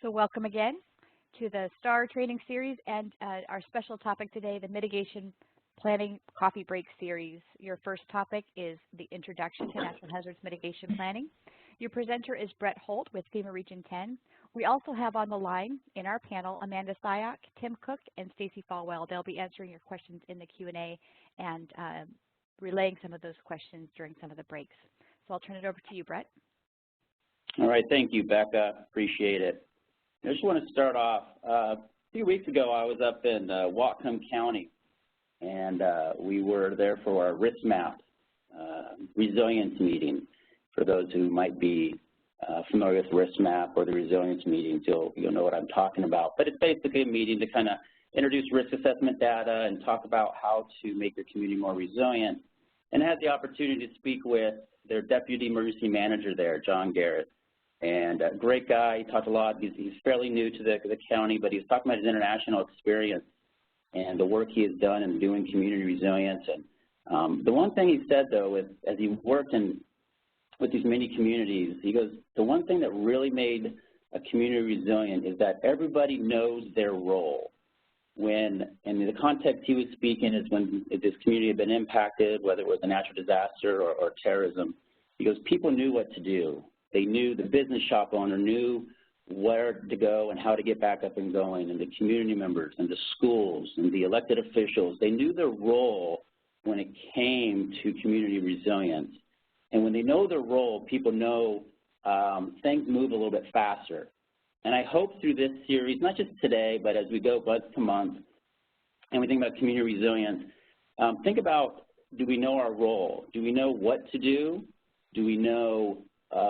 So welcome again to the STAR training series and our special topic today, the Mitigation Planning Coffee Break series. Your first topic is the Introduction to Natural Hazards Mitigation Planning. Your presenter is Brett Holt with FEMA Region 10. We also have on the line in our panel Amanda Syak, Tim Cook, and Stacy Falwell. They'll be answering your questions in the Q&A and relaying some of those questions during some of the breaks. So I'll turn it over to you, Brett. All right, thank you, Becca. Appreciate it. I just want to start off. A few weeks ago, I was up in Whatcom County, and we were there for our risk map resilience meeting. For those who might be familiar with risk map or the resilience meetings, you'll know what I'm talking about. But it's basically a meeting to kind of introduce risk assessment data and talk about how to make your community more resilient. And I had the opportunity to speak with their deputy emergency manager there, John Garrett. And a great guy. He talked a lot. He's fairly new to the county, but he was talking about his international experience and the work he has done in doing community resilience. And the one thing he said, though, is as he worked with these many communities, he goes, the one thing that really made a community resilient is that everybody knows their role. And the context he was speaking is when this community had been impacted, whether it was a natural disaster or terrorism, he goes, people knew what to do. They knew, the business shop owner knew where to go and how to get back up and going, and the community members and the schools and the elected officials, they knew their role when it came to community resilience. And when they know their role, people know things move a little bit faster. And I hope through this series, not just today, but as we go month to month, and we think about community resilience, think about, do we know our role? Do we know what to do? Do we know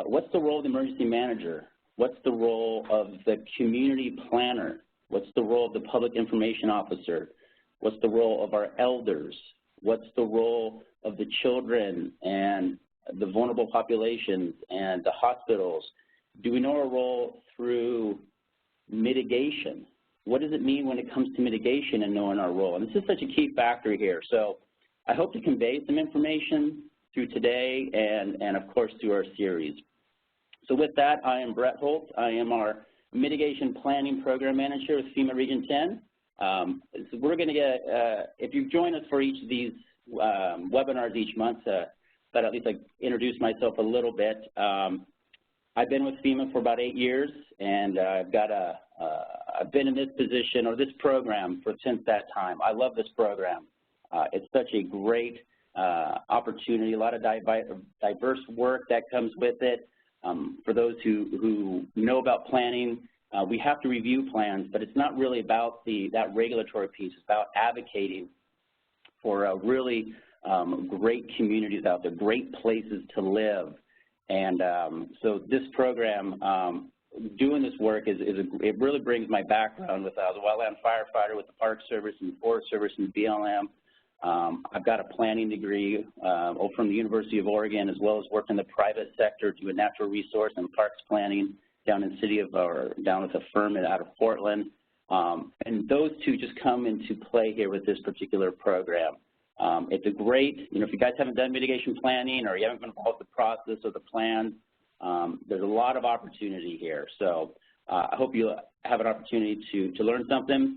what's the role of the emergency manager? What's the role of the community planner? What's the role of the public information officer? What's the role of our elders? What's the role of the children and the vulnerable populations and the hospitals? Do we know our role through mitigation? What does it mean when it comes to mitigation and knowing our role? And this is such a key factor here. So I hope to convey some information through today and of course through our series. So with that, I am Brett Holt. I am our Mitigation Planning Program Manager with FEMA Region 10. So we're going to get, if you join us for each of these webinars each month, but at least I introduce myself a little bit. I've been with FEMA for about 8 years, and I've been in this position or this program since that time. I love this program. It's such a great opportunity, a lot of diverse work that comes with it. For those who know about planning, we have to review plans, but it's not really about that regulatory piece. It's about advocating for really great communities out there, great places to live. And so this program, doing this work, it really brings my background with I was a wildland firefighter with the Park Service and the Forest Service and BLM. I've got a planning degree from the University of Oregon, as well as worked in the private sector doing natural resource and parks planning down in the city down with a firm out of Portland. And those two just come into play here with this particular program. It's a great, if you guys haven't done mitigation planning or you haven't been involved with the process or the plan, there's a lot of opportunity here. So I hope you have an opportunity to learn something.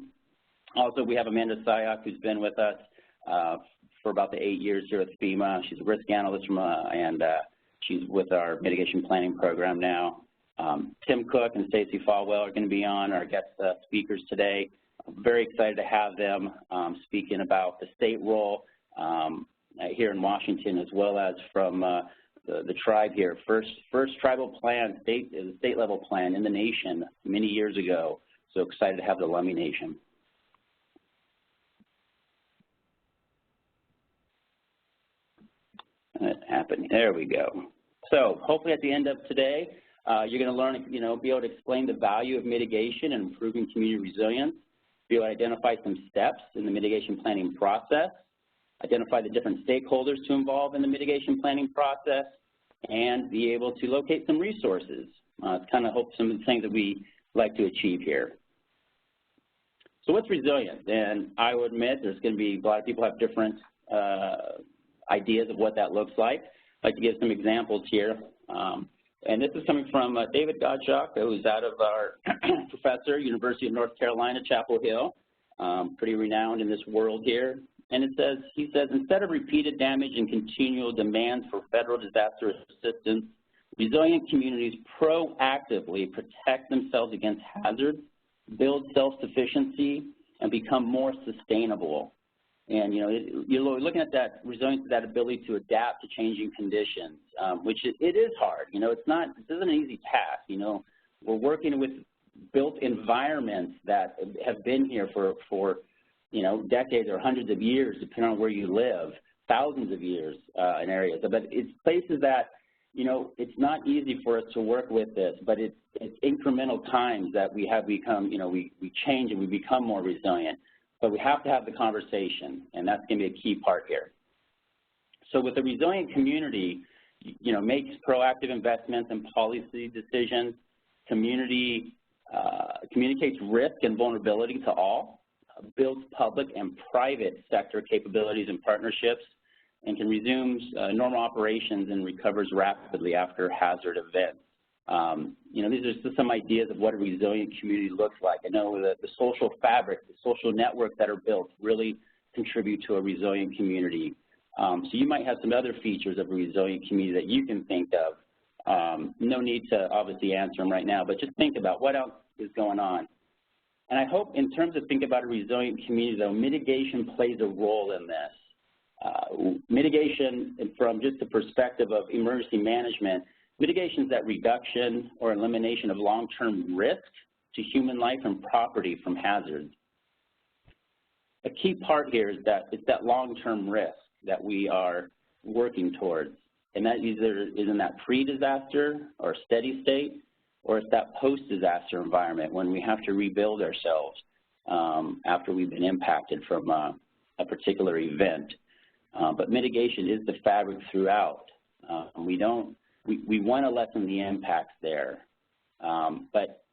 Also, we have Amanda Syak, who's been with us for about the 8 years here at FEMA. She's a risk analyst and she's with our mitigation planning program now. Tim Cook and Stacy Falwell are going to be on our guest speakers today. I'm very excited to have them speaking about the state role here in Washington, as well as from the tribe here. First tribal plan, state level plan in the nation many years ago. So excited to have the Lummi Nation. That happened. There we go. So hopefully at the end of today, you're going to learn, be able to explain the value of mitigation and improving community resilience, be able to identify some steps in the mitigation planning process, identify the different stakeholders to involve in the mitigation planning process, and be able to locate some resources. It's kind of some of the things that we like to achieve here. So what's resilience? And I will admit there's going to be a lot of people have different ideas of what that looks like. I'd like to give some examples here. And this is coming from David Gottschalk, who's out of our professor, University of North Carolina, Chapel Hill, pretty renowned in this world here. And he says, instead of repeated damage and continual demands for federal disaster assistance, resilient communities proactively protect themselves against hazards, build self-sufficiency, and become more sustainable. And, you're looking at that resilience, that ability to adapt to changing conditions, which it is hard. This isn't an easy task. We're working with built environments that have been here for decades or hundreds of years, depending on where you live, thousands of years in areas. But it's places that, it's not easy for us to work with this, but it's incremental times that we have become, we change and we become more resilient. But we have to have the conversation, and that's going to be a key part here. So with a resilient community, makes proactive investments and policy decisions, communicates risk and vulnerability to all, builds public and private sector capabilities and partnerships, and can resume normal operations and recovers rapidly after hazard events. These are just some ideas of what a resilient community looks like. I know that the social fabric, the social networks that are built really contribute to a resilient community. So you might have some other features of a resilient community that you can think of. No need to obviously answer them right now, but just think about what else is going on. And I hope in terms of thinking about a resilient community, though, mitigation plays a role in this. Mitigation, from just the perspective of emergency management, mitigation is that reduction or elimination of long-term risk to human life and property from hazards. A key part here is that it's that long-term risk that we are working towards, and that either is in that pre-disaster or steady state, or it's that post-disaster environment when we have to rebuild ourselves after we've been impacted from a particular event. But mitigation is the fabric throughout. We want to lessen the impacts there, but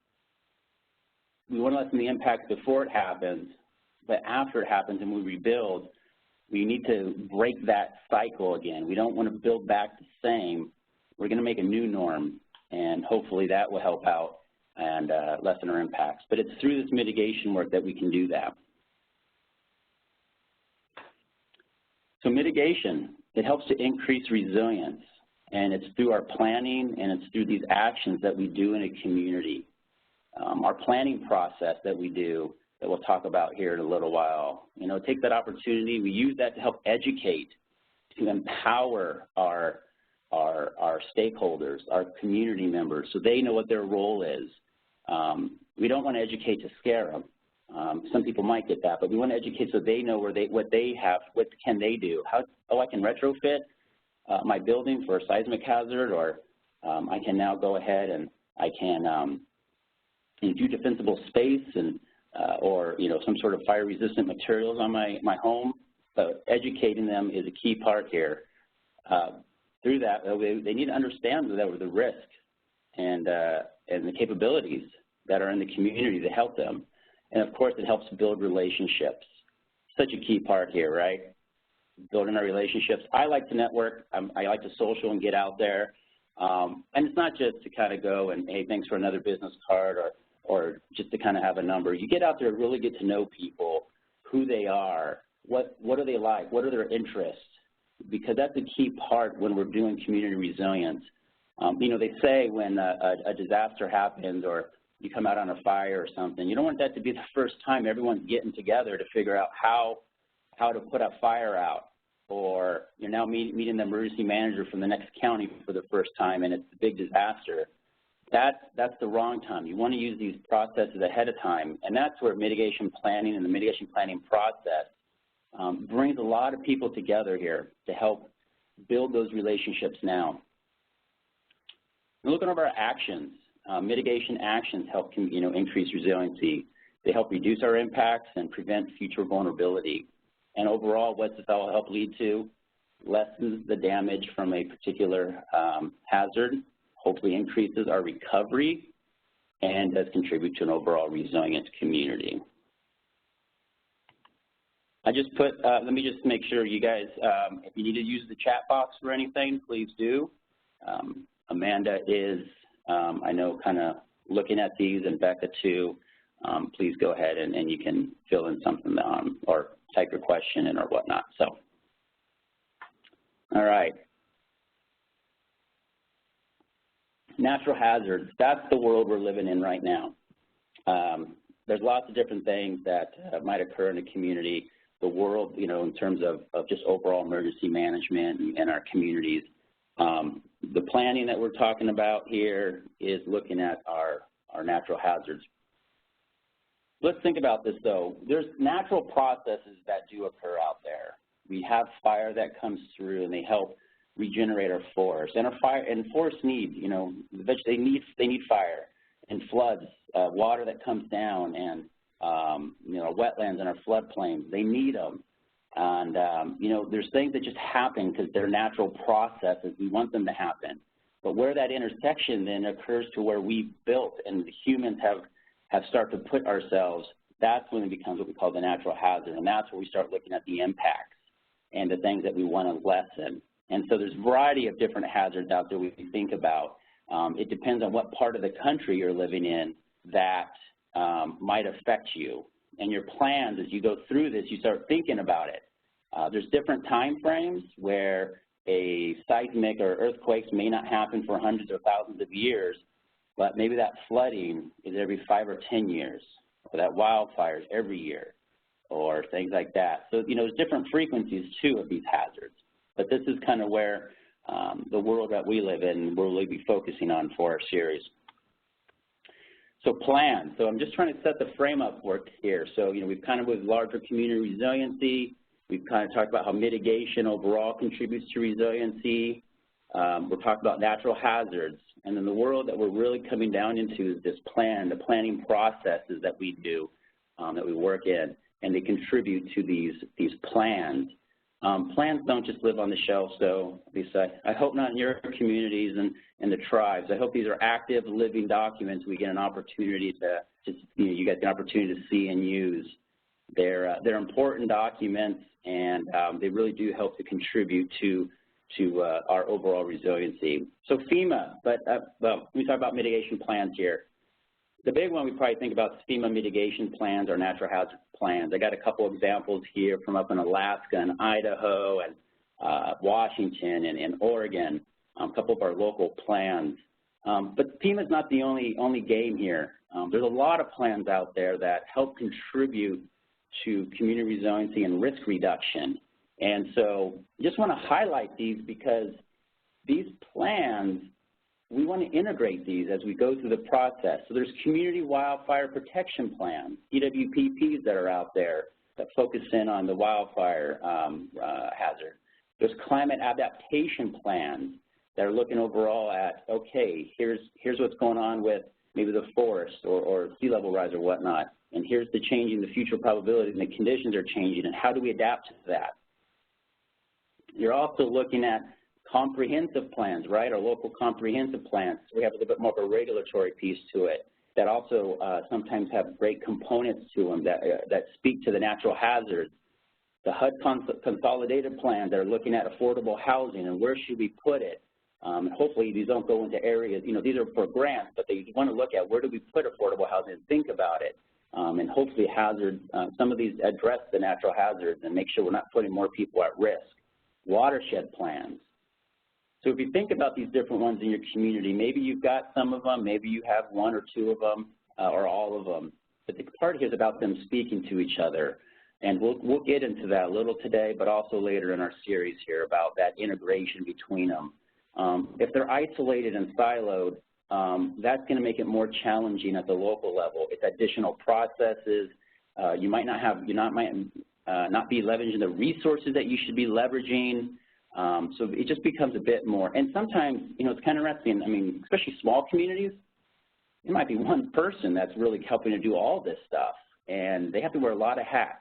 we want to lessen the impacts before it happens, but after it happens and we rebuild, we need to break that cycle again. We don't want to build back the same. We're going to make a new norm, and hopefully that will help out and lessen our impacts. But it's through this mitigation work that we can do that. So mitigation, it helps to increase resilience. And it's through our planning and it's through these actions that we do in a community. Our planning process that we do, that we'll talk about here in a little while, take that opportunity. We use that to help educate, to empower our stakeholders, our community members, so they know what their role is. We don't want to educate to scare them. Some people might get that, but we want to educate so they know what they have, what can they do. I can retrofit my building for a seismic hazard, or I can now go ahead and I can do defensible space and or some sort of fire-resistant materials on my home. So educating them is a key part here. Through that, they need to understand the risk and the capabilities that are in the community to help them. And of course, it helps build relationships. Such a key part here, right? Building our relationships. I like to network. I like to social and get out there. And it's not just to kind of go and, hey, thanks for another business card, or just to kind of have a number. You get out there and really get to know people, who they are, what are they like, what are their interests, because that's a key part when we're doing community resilience. They say when a disaster happens or you come out on a fire or something, you don't want that to be the first time everyone's getting together to figure out how to put a fire out, or you're now meeting the emergency manager from the next county for the first time and it's a big disaster. That's the wrong time. You want to use these processes ahead of time, and that's where mitigation planning and the mitigation planning process brings a lot of people together here to help build those relationships now. Looking over our actions, mitigation actions help increase resiliency. They help reduce our impacts and prevent future vulnerability. And overall, what's this all help lead to? Lessens the damage from a particular hazard, hopefully increases our recovery, and does contribute to an overall resilient community. I just put, let me just make sure you guys, if you need to use the chat box for anything, please do. Amanda is, I know, kind of looking at these, and Becca too. Please go ahead and you can fill in something or type your question in or whatnot. So, all right. Natural hazards, that's the world we're living in right now. There's lots of different things that might occur in a community. The world, you know, in terms of just overall emergency management in our communities. The planning that we're talking about here is looking at our natural hazards. Let's think about this, though. There's natural processes that do occur out there. We have fire that comes through, and they help regenerate our forests. And our fire and forests need, you know, they need fire and floods, water that comes down, and you know, wetlands and our floodplains. They need them. And you know, there's things that just happen because they're natural processes. We want them to happen. But where that intersection then occurs to where we built and the humans have started to put ourselves, that's when it becomes what we call the natural hazard. And that's where we start looking at the impacts and the things that we want to lessen. And so there's a variety of different hazards out there we think about. It depends on what part of the country you're living in that might affect you. And your plans, as you go through this, you start thinking about it. There's different time frames where a seismic or earthquakes may not happen for hundreds or thousands of years, but maybe that flooding is every 5 or 10 years, or that wildfires every year, or things like that. So, you know, there's different frequencies, too, of these hazards. But this is kind of where the world that we live in, we'll really be focusing on for our series. So plan. So I'm just trying to set the frame up work here. So, you know, we've kind of with larger community resiliency, we've kind of talked about how mitigation overall contributes to resiliency. We're talking about natural hazards. And then the world that we're really coming down into is this plan, the planning processes that we do, that we work in, and they contribute to these plans. Plans don't just live on the shelf, so Lisa, I hope not in your communities and the tribes. I hope these are active, living documents we get an opportunity to you know, you get the opportunity to see and use. They're important documents, and they really do help to contribute to our overall resiliency. So FEMA, but well, we talk about mitigation plans here. The big one we probably think about is FEMA mitigation plans or natural hazard plans. I got a couple examples here from up in Alaska and Idaho and Washington and Oregon, a couple of our local plans. But FEMA is not the only game here. There's a lot of plans out there that help contribute to community resiliency and risk reduction. And so I just want to highlight these because these plans, we want to integrate these as we go through the process. So there's community wildfire protection plans, CWPPs that are out there that focus in on the wildfire hazard. There's climate adaptation plans that are looking overall at, okay, here's what's going on with maybe the forest or sea level rise or whatnot, and here's the change in the future probabilities and the conditions are changing, and how do we adapt to that? You're also looking at comprehensive plans, right, or local comprehensive plans. We have a little bit more of a regulatory piece to it that also sometimes have great components to them that speak to the natural hazards. The HUD consolidated plans that are looking at affordable housing and where should we put it. And hopefully these don't go into areas, you know, these are for grants, but they want to look at where do we put affordable housing and think about it. And hopefully some of these address the natural hazards and make sure we're not putting more people at risk. Watershed plans. So if you think about these different ones in your community, maybe you've got some of them, maybe you have one or two of them, or all of them. But the part here is about them speaking to each other. And we'll get into that a little today, but also later in our series here about that integration between them. If they're isolated and siloed, that's going to make it more challenging at the local level. It's additional processes. You might not be leveraging the resources that you should be leveraging. So it just becomes a bit more. And sometimes, you know, it's kind of interesting. I mean, especially small communities, it might be one person that's really helping to do all this stuff, and they have to wear a lot of hats.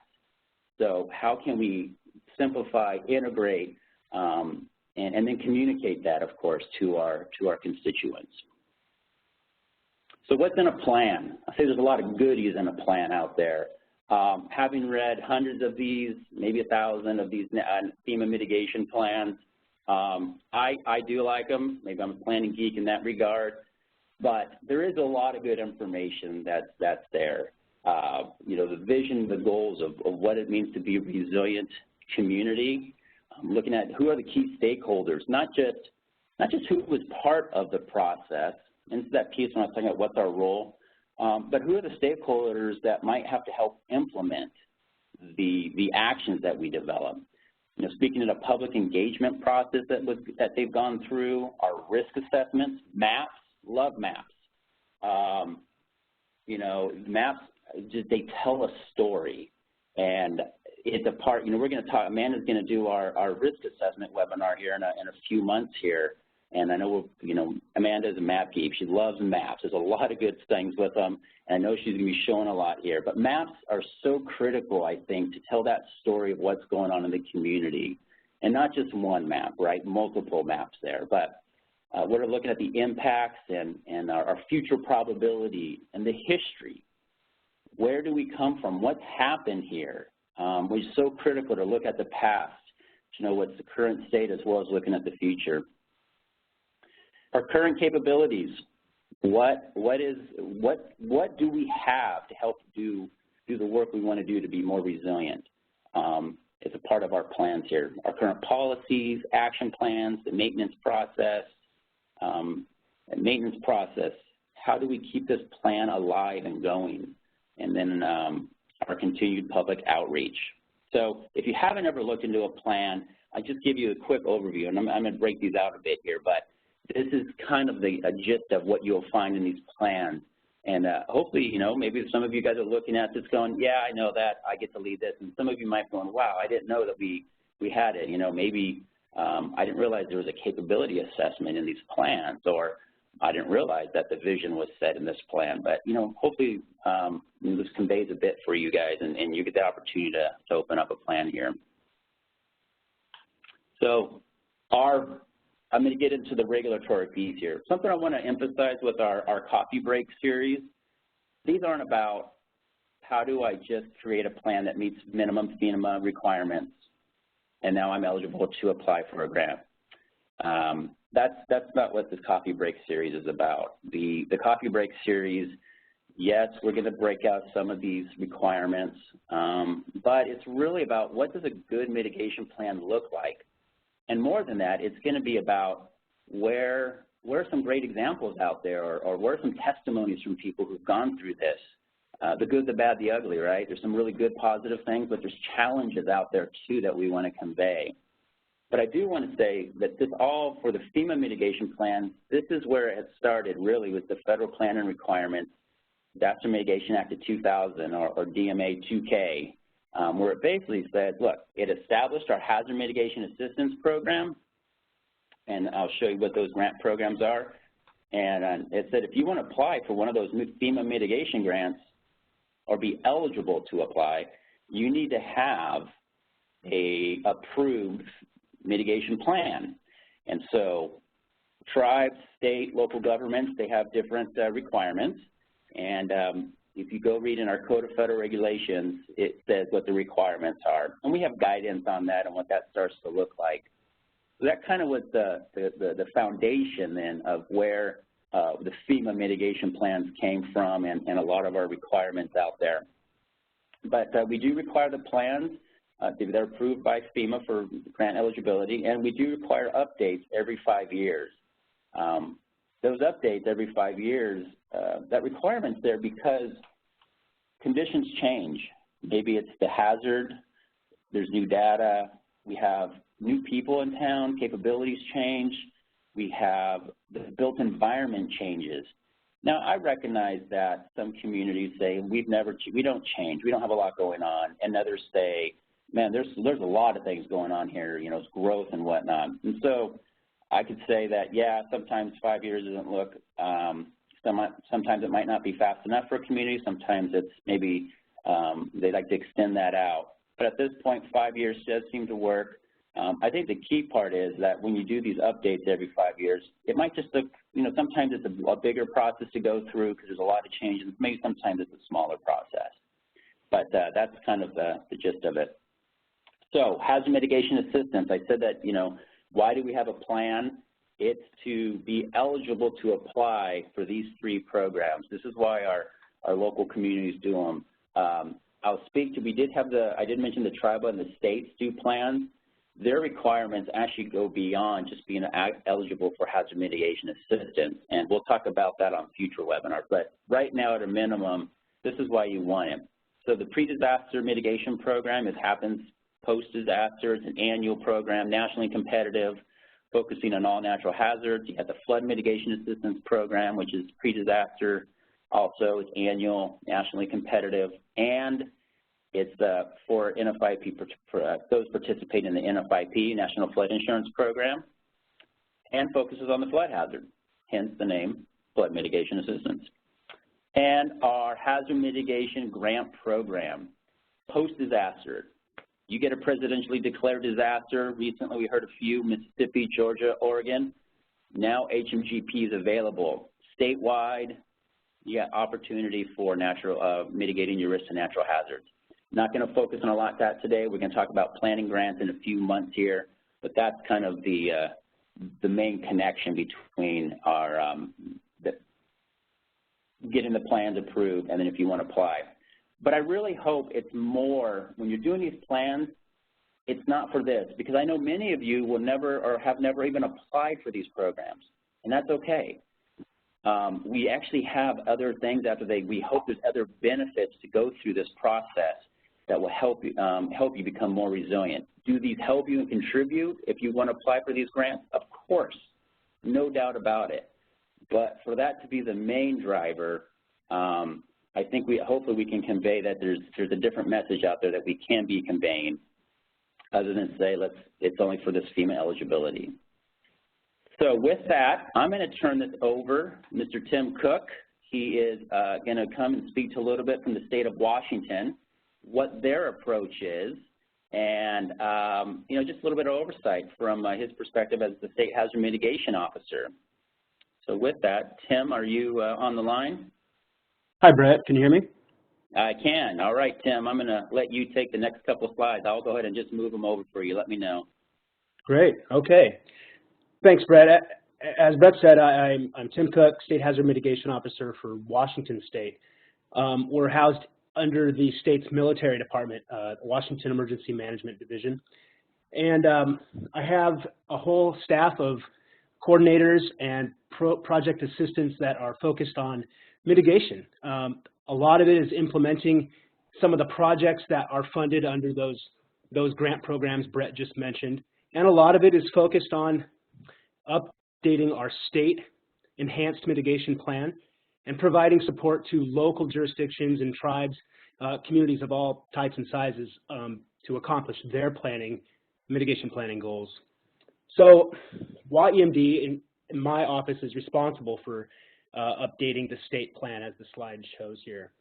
So how can we simplify, integrate, and then communicate that, of course, to our constituents? So what's in a plan? I say there's a lot of goodies in a plan out there. Having read hundreds of these, maybe 1,000 of these FEMA mitigation plans, I do like them. Maybe I'm a planning geek in that regard, but there is a lot of good information that's there. You know, the vision, the goals of what it means to be a resilient community, looking at who are the key stakeholders, not just who was part of the process, and it's that piece when I was talking about what's our role, but who are the stakeholders that might have to help implement the actions that we develop. You know, speaking of the public engagement process that they've gone through, our risk assessments, maps, love maps. You know, maps, they tell a story, and it's a part, you know, we're going to talk, Amanda's going to do our risk assessment webinar here in a few months here, and I know, you know, Amanda's a map geek. She loves maps. There's a lot of good things with them, and I know she's going to be showing a lot here, but maps are so critical, I think, to tell that story of what's going on in the community, and not just one map, right, multiple maps there, but we're looking at the impacts and our future probability and the history. Where do we come from? What's happened here? Which is so critical to look at the past, to know what's the current state as well as looking at the future. Our current capabilities. What do we have to help do the work we want to do to be more resilient? It's a part of our plans here. Our current policies, action plans, the maintenance process. How do we keep this plan alive and going? And then our continued public outreach. So if you haven't ever looked into a plan, I'll just give you a quick overview, and I'm going to break these out a bit here, but this is kind of a gist of what you'll find in these plans. And hopefully, you know, maybe some of you guys are looking at this going, yeah, I know that, I get to lead this, and some of you might be going, wow, I didn't know that we had it. You know, maybe I didn't realize there was a capability assessment in these plans, or I didn't realize that the vision was set in this plan. But, you know, hopefully this conveys a bit for you guys, and you get the opportunity to open up a plan here. So I'm going to get into the regulatory piece here. Something I want to emphasize with our coffee break series, these aren't about how do I just create a plan that meets minimum FEMA requirements, and now I'm eligible to apply for a grant. That's not what this coffee break series is about. The coffee break series, yes, we're going to break out some of these requirements, but it's really about what does a good mitigation plan look like. And more than that, it's going to be about where are some great examples out there, or where are some testimonies from people who've gone through this. The good, the bad, the ugly, right? There's some really good positive things, but there's challenges out there too that we want to convey. But I do want to say that this all for the FEMA mitigation plan, this is where it had started really with the federal plan and requirements, Disaster Mitigation Act of 2000 or DMA 2K, where it basically said, look, it established our hazard mitigation assistance program, and I'll show you what those grant programs are. And it said if you want to apply for one of those FEMA mitigation grants or be eligible to apply, you need to have a approved mitigation plan. And so tribes, state, local governments, they have different requirements. And if you go read in our Code of Federal Regulations, it says what the requirements are. And we have guidance on that and what that starts to look like. So that kind of was the foundation then of where the FEMA mitigation plans came from and a lot of our requirements out there. But we do require the plans. They're approved by FEMA for grant eligibility, and we do require updates every 5 years. Those updates every 5 years, that requirement's there because conditions change. Maybe it's the hazard, there's new data, we have new people in town, capabilities change, we have the built environment changes. Now, I recognize that some communities say we don't change, we don't have a lot going on, and others say, man, there's a lot of things going on here, you know, it's growth and whatnot. And so I could say that, yeah, sometimes 5 years doesn't look, sometimes it might not be fast enough for a community, sometimes it's maybe they'd like to extend that out. But at this point, 5 years does seem to work. I think the key part is that when you do these updates every 5 years, it might just look, you know, sometimes it's a bigger process to go through because there's a lot of changes. Maybe sometimes it's a smaller process. But that's kind of the gist of it. So hazard mitigation assistance, I said that, you know, Why do we have a plan? It's to be eligible to apply for these 3 programs. This is why our local communities do them. I'll speak to, I did mention the tribal and the states do plans. Their requirements actually go beyond just being eligible for hazard mitigation assistance, and we'll talk about that on future webinars. But right now, at a minimum, this is why you want it. So the pre-disaster mitigation program, it happens post-disaster. It's an annual program, nationally competitive, focusing on all natural hazards. You have the flood mitigation assistance program, which is pre-disaster. Also, it's annual, nationally competitive, and it's for NFIP, for those participating in the NFIP, National Flood Insurance Program, and focuses on the flood hazard, hence the name, Flood Mitigation Assistance. And our Hazard Mitigation Grant Program, post-disaster. You get a presidentially declared disaster. Recently, we heard a few, Mississippi, Georgia, Oregon. Now HMGP is available. Statewide, you got opportunity for mitigating your risk to natural hazards. Not going to focus on a lot of that today. We're going to talk about planning grants in a few months here, but that's kind of the main connection between our getting the plans approved and then if you want to apply. But I really hope it's more, when you're doing these plans, it's not for this, because I know many of you will never or have never even applied for these programs, and that's okay. We actually have other things after we hope there's other benefits to go through this process that will help you become more resilient. Do these help you and contribute if you want to apply for these grants? Of course, no doubt about it. But for that to be the main driver, I think hopefully we can convey that there's a different message out there that we can be conveying, other than say it's only for this FEMA eligibility. So with that, I'm going to turn this over to Mr. Tim Cook. He is going to come and speak to a little bit from the state of Washington, what their approach is, and just a little bit of oversight from his perspective as the State Hazard Mitigation Officer. So with that, Tim, are you on the line? Hi, Brett. Can you hear me? I can. All right, Tim, I'm going to let you take the next couple of slides. I'll go ahead and just move them over for you. Let me know. Great. Okay. Thanks, Brett. As Brett said, I'm Tim Cook, State Hazard Mitigation Officer for Washington State. We're housed under the state's military department, Washington Emergency Management Division. And I have a whole staff of coordinators and project assistants that are focused on mitigation. A lot of it is implementing some of the projects that are funded under those grant programs Brett just mentioned. And a lot of it is focused on updating our state enhanced mitigation plan and providing support to local jurisdictions and tribes, communities of all types and sizes to accomplish their mitigation planning goals. So WAEMD in my office is responsible for updating the state plan as the slide shows here.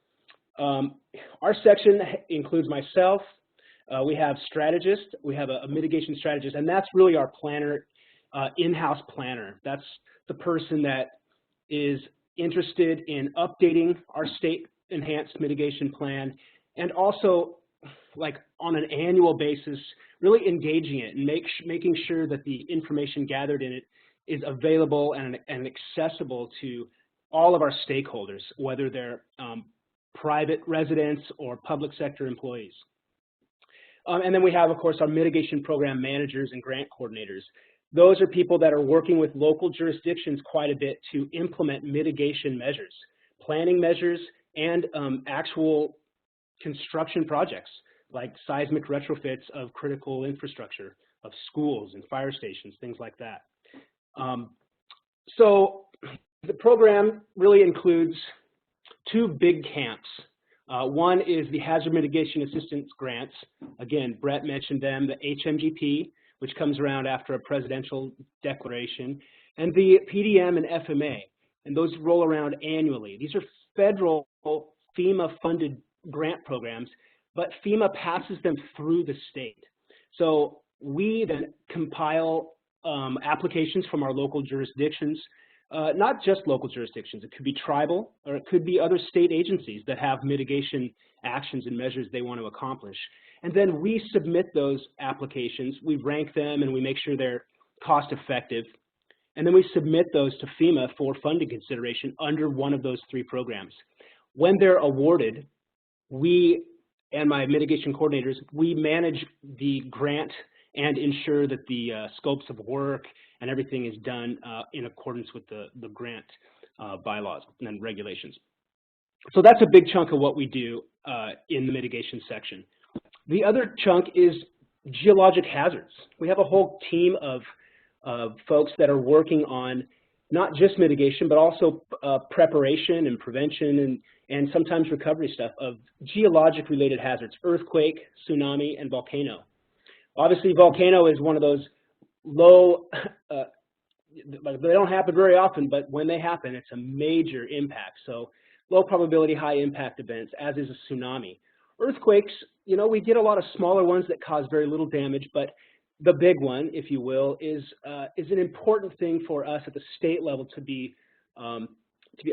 Our section includes myself. We have strategists. We have a mitigation strategist, and that's really our planner, in-house planner. That's the person that is interested in updating our state enhanced mitigation plan and also, like, on an annual basis, really engaging it and making sure that the information gathered in it is available and accessible to all of our stakeholders, whether they're private residents or public sector employees. And then we have, of course, our mitigation program managers and grant coordinators. Those are people that are working with local jurisdictions quite a bit to implement mitigation measures, planning measures, and actual construction projects like seismic retrofits of critical infrastructure, of schools and fire stations, things like that. So the program really includes two big camps. One is the Hazard Mitigation Assistance Grants. Again, Brett mentioned them, the HMGP, which comes around after a presidential declaration, and the PDM and FMA, and those roll around annually. These are federal FEMA-funded grant programs, but FEMA passes them through the state. So we then compile applications from our local jurisdictions, not just local jurisdictions. It could be tribal, or it could be other state agencies that have mitigation actions and measures they want to accomplish. And then we submit those applications, we rank them, and we make sure they're cost effective, and then we submit those to FEMA for funding consideration under one of those 3 programs. When they're awarded, we and my mitigation coordinators, we manage the grant and ensure that the scopes of work and everything is done in accordance with the grant bylaws and regulations. So that's a big chunk of what we do in the mitigation section. The other chunk is geologic hazards. We have a whole team of folks that are working on not just mitigation, but also preparation and prevention and sometimes recovery stuff of geologic-related hazards, earthquake, tsunami, and volcano. Obviously, volcano is one of those low, they don't happen very often, but when they happen, it's a major impact. So low probability, high impact events, as is a tsunami. Earthquakes, you know, we get a lot of smaller ones that cause very little damage, but the big one, if you will, is an important thing for us at the state level to be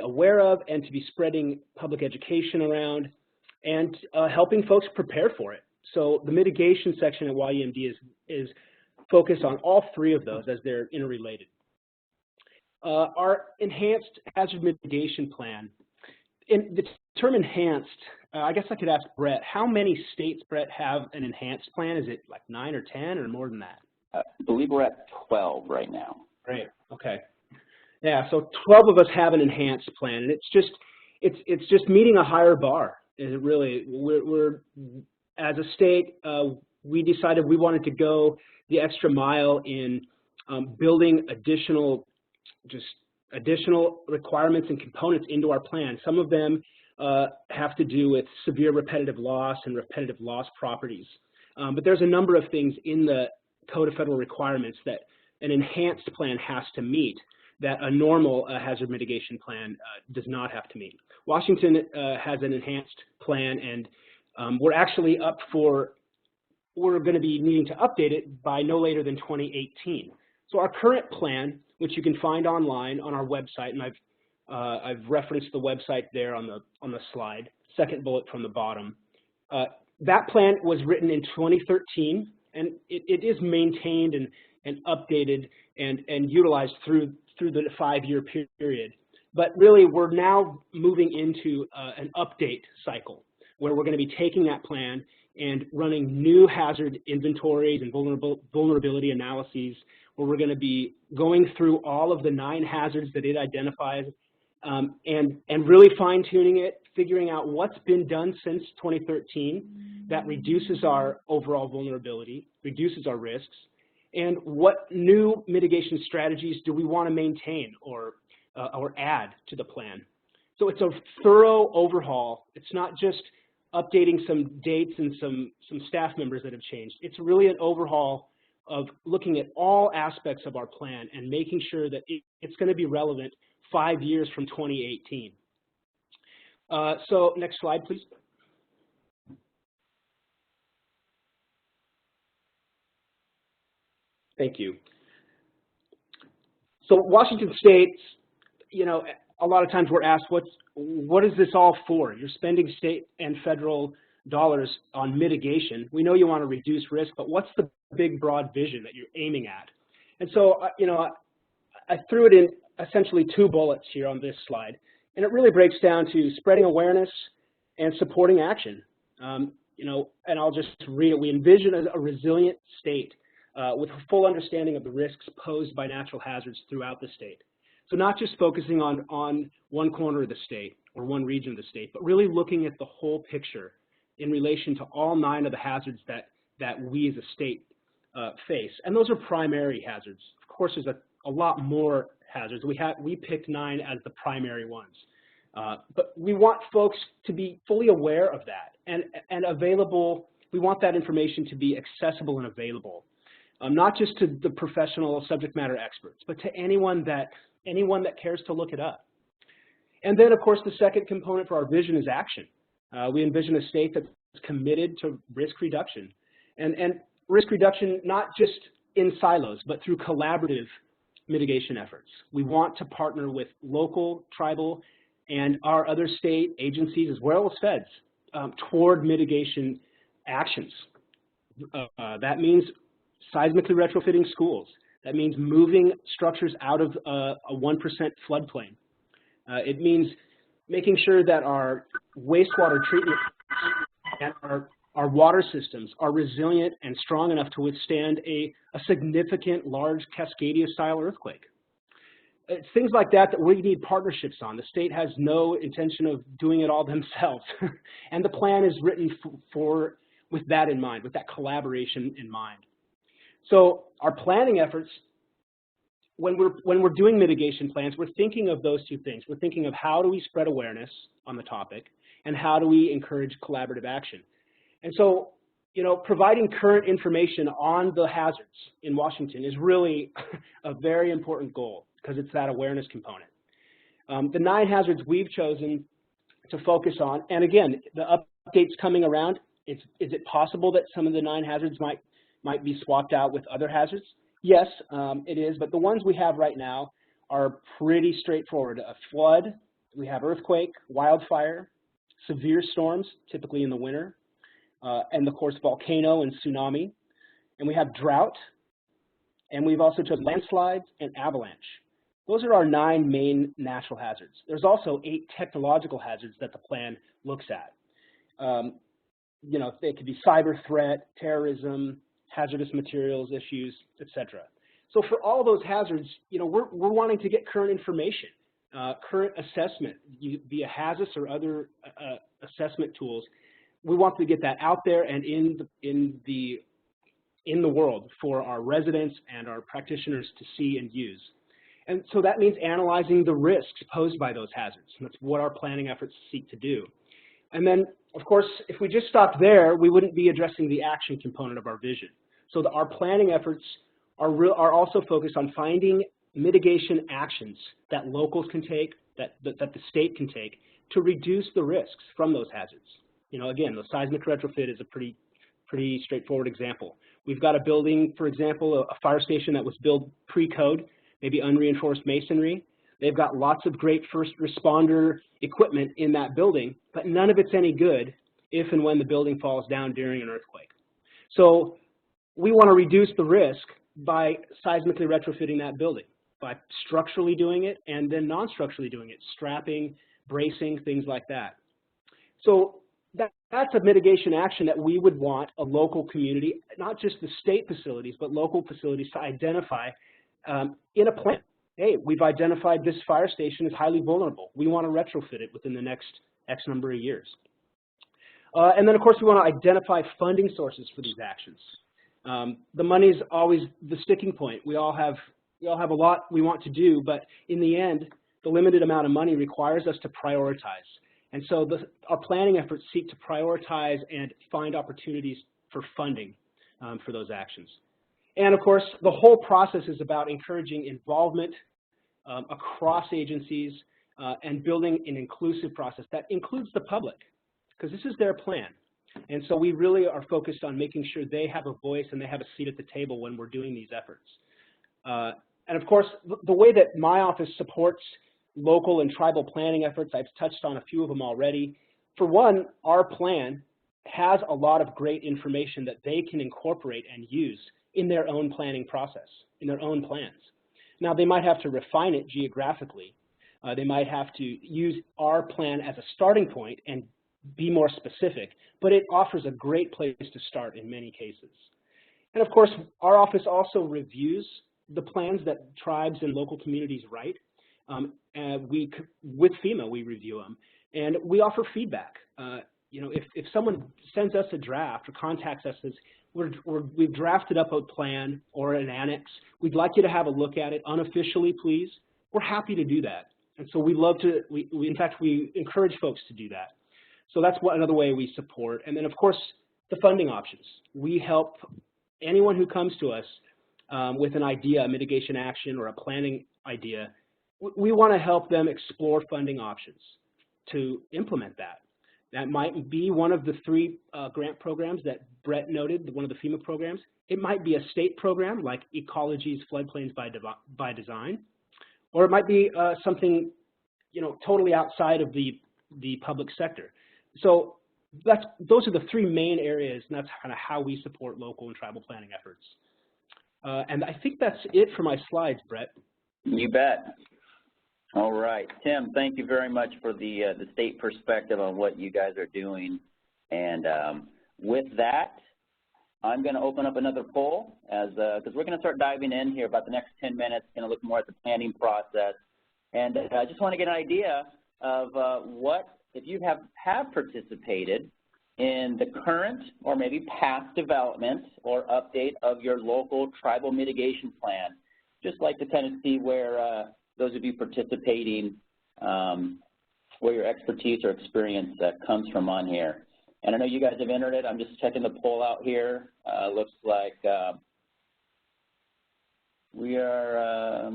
aware of and to be spreading public education around and helping folks prepare for it. So the mitigation section at YEMD is focused on all 3 of those as they're interrelated. Our enhanced hazard mitigation plan. In the term enhanced, I guess I could ask Brett, how many states, Brett, have an enhanced plan? Is it like 9 or 10 or more than that? I believe we're at 12 right now. Great, okay. Yeah, so 12 of us have an enhanced plan, and it's just meeting a higher bar. It really, we're as a state, we decided we wanted to go the extra mile in building additional requirements and components into our plan. Some of them have to do with severe repetitive loss and repetitive loss properties. But there's a number of things in the Code of Federal Requirements that an enhanced plan has to meet that a normal hazard mitigation plan does not have to meet. Washington has an enhanced plan, and we're actually we're going to be needing to update it by no later than 2018. So our current plan, which you can find online on our website, and I've referenced the website there on the slide, second bullet from the bottom. That plan was written in 2013, and it is maintained and updated and utilized through the 5-year period. But really, we're now moving into an update cycle where we're going to be taking that plan and running new hazard inventories and vulnerability analyses, where we're going to be going through all of the 9 hazards that it identifies and really fine-tuning it, figuring out what's been done since 2013 that reduces our overall vulnerability, reduces our risks, and what new mitigation strategies do we want to maintain or add to the plan. So it's a thorough overhaul. It's not just updating some dates and some staff members that have changed. It's really an overhaul of looking at all aspects of our plan and making sure that it's going to be relevant 5 years from 2018. So next slide, please. Thank you. So Washington State, you know, a lot of times we're asked, what is this all for? You're spending state and federal dollars on mitigation. We know you want to reduce risk, but what's the big, broad vision that you're aiming at? And so, you know, I threw it in essentially 2 bullets here on this slide, and it really breaks down to spreading awareness and supporting action. You know, and I'll just read it. We envision a resilient state with a full understanding of the risks posed by natural hazards throughout the state. So not just focusing on one corner of the state or one region of the state, but really looking at the whole picture in relation to all 9 of the hazards that we as a state face. And those are primary hazards. Of course, there's a lot more hazards. We picked 9 as the primary ones. But we want folks to be fully aware of that and available. We want that information to be accessible and available, not just to the professional subject matter experts, but to anyone that cares to look it up. And then, of course, the second component for our vision is action. We envision a state that's committed to risk reduction, and risk reduction not just in silos, but through collaborative mitigation efforts. We want to partner with local, tribal, and our other state agencies, as well as feds, toward mitigation actions. That means seismically retrofitting schools. That means moving structures out of a 1% floodplain. It means making sure that our wastewater treatment and our water systems are resilient and strong enough to withstand a significant, large Cascadia-style earthquake. It's things like that that we need partnerships on. The state has no intention of doing it all themselves. And the plan is written with that in mind, with that collaboration in mind. So our planning efforts, when we're doing mitigation plans, we're thinking of those two things. We're thinking of how do we spread awareness on the topic, and how do we encourage collaborative action. And so, you know, providing current information on the hazards in Washington is really a very important goal, because it's that awareness component. The 9 hazards we've chosen to focus on, and again, the updates coming around, is it possible that some of the 9 hazards might be swapped out with other hazards? Yes, it is, but the ones we have right now are pretty straightforward. A flood, we have earthquake, wildfire, severe storms, typically in the winter, and of course volcano and tsunami, and we have drought, and we've also chosen landslides and avalanche. Those are our 9 main natural hazards. There's also 8 technological hazards that the plan looks at. You know, they could be cyber threat, terrorism, hazardous materials issues, etc. So for all those hazards, you know, we're wanting to get current information, current assessment via HAZUS or other assessment tools. We want to get that out there and in the world for our residents and our practitioners to see and use. And so that means analyzing the risks posed by those hazards. That's what our planning efforts seek to do. And then, of course, if we just stopped there, we wouldn't be addressing the action component of our vision. So our planning efforts are also focused on finding mitigation actions that locals can take, that the state can take, to reduce the risks from those hazards. You know, again, the seismic retrofit is a pretty straightforward example. We've got a building, for example, a fire station that was built pre-code, maybe unreinforced masonry. They've got lots of great first responder equipment in that building, but none of it's any good if and when the building falls down during an earthquake. So we want to reduce the risk by seismically retrofitting that building, by structurally doing it and then non-structurally doing it, strapping, bracing, things like that. So that's a mitigation action that we would want a local community, not just the state facilities, but local facilities to identify in a plan. Hey, we've identified this fire station is highly vulnerable. We want to retrofit it within the next X number of years. And then, of course, we want to identify funding sources for these actions. The money is always the sticking point. We all have a lot we want to do, but in the end, the limited amount of money requires us to prioritize. And so our planning efforts seek to prioritize and find opportunities for funding for those actions. And of course, the whole process is about encouraging involvement across agencies and building an inclusive process that includes the public, because this is their plan. And so we really are focused on making sure they have a voice and they have a seat at the table when we're doing these efforts. And of course, the way that my office supports local and tribal planning efforts, I've touched on a few of them already. For one, our plan has a lot of great information that they can incorporate and use in their own planning process, in their own plans. Now, they might have to refine it geographically. They might have to use our plan as a starting point and be more specific, but it offers a great place to start in many cases. And of course, our office also reviews the plans that tribes and local communities write. And with FEMA, we review them, and we offer feedback. You know, if someone sends us a draft or contacts us and says, we've drafted up a plan or an annex, we'd like you to have a look at it unofficially, please, we're happy to do that. And so we love to, in fact, we encourage folks to do that. So that's another way we support. And then, of course, the funding options. We help anyone who comes to us with an idea, a mitigation action or a planning idea. We want to help them explore funding options to implement that. That might be one of the 3 grant programs that Brett noted, one of the FEMA programs. It might be a state program like Ecology's Floodplains by Design, or it might be something, you know, totally outside of the public sector. So those are the 3 main areas, and that's kind of how we support local and tribal planning efforts. And I think that's it for my slides, Brett. You bet. All right. Tim, thank you very much for the state perspective on what you guys are doing. And with that, I'm going to open up another poll because we're going to start diving in here about the next 10 minutes, going to look more at the planning process. And I just want to get an idea of if you have participated in the current or maybe past development or update of your local tribal mitigation plan. Just like to kind of see where those of you participating, where your expertise or experience comes from on here. And I know you guys have entered it. I'm just checking the poll out here. Looks like we are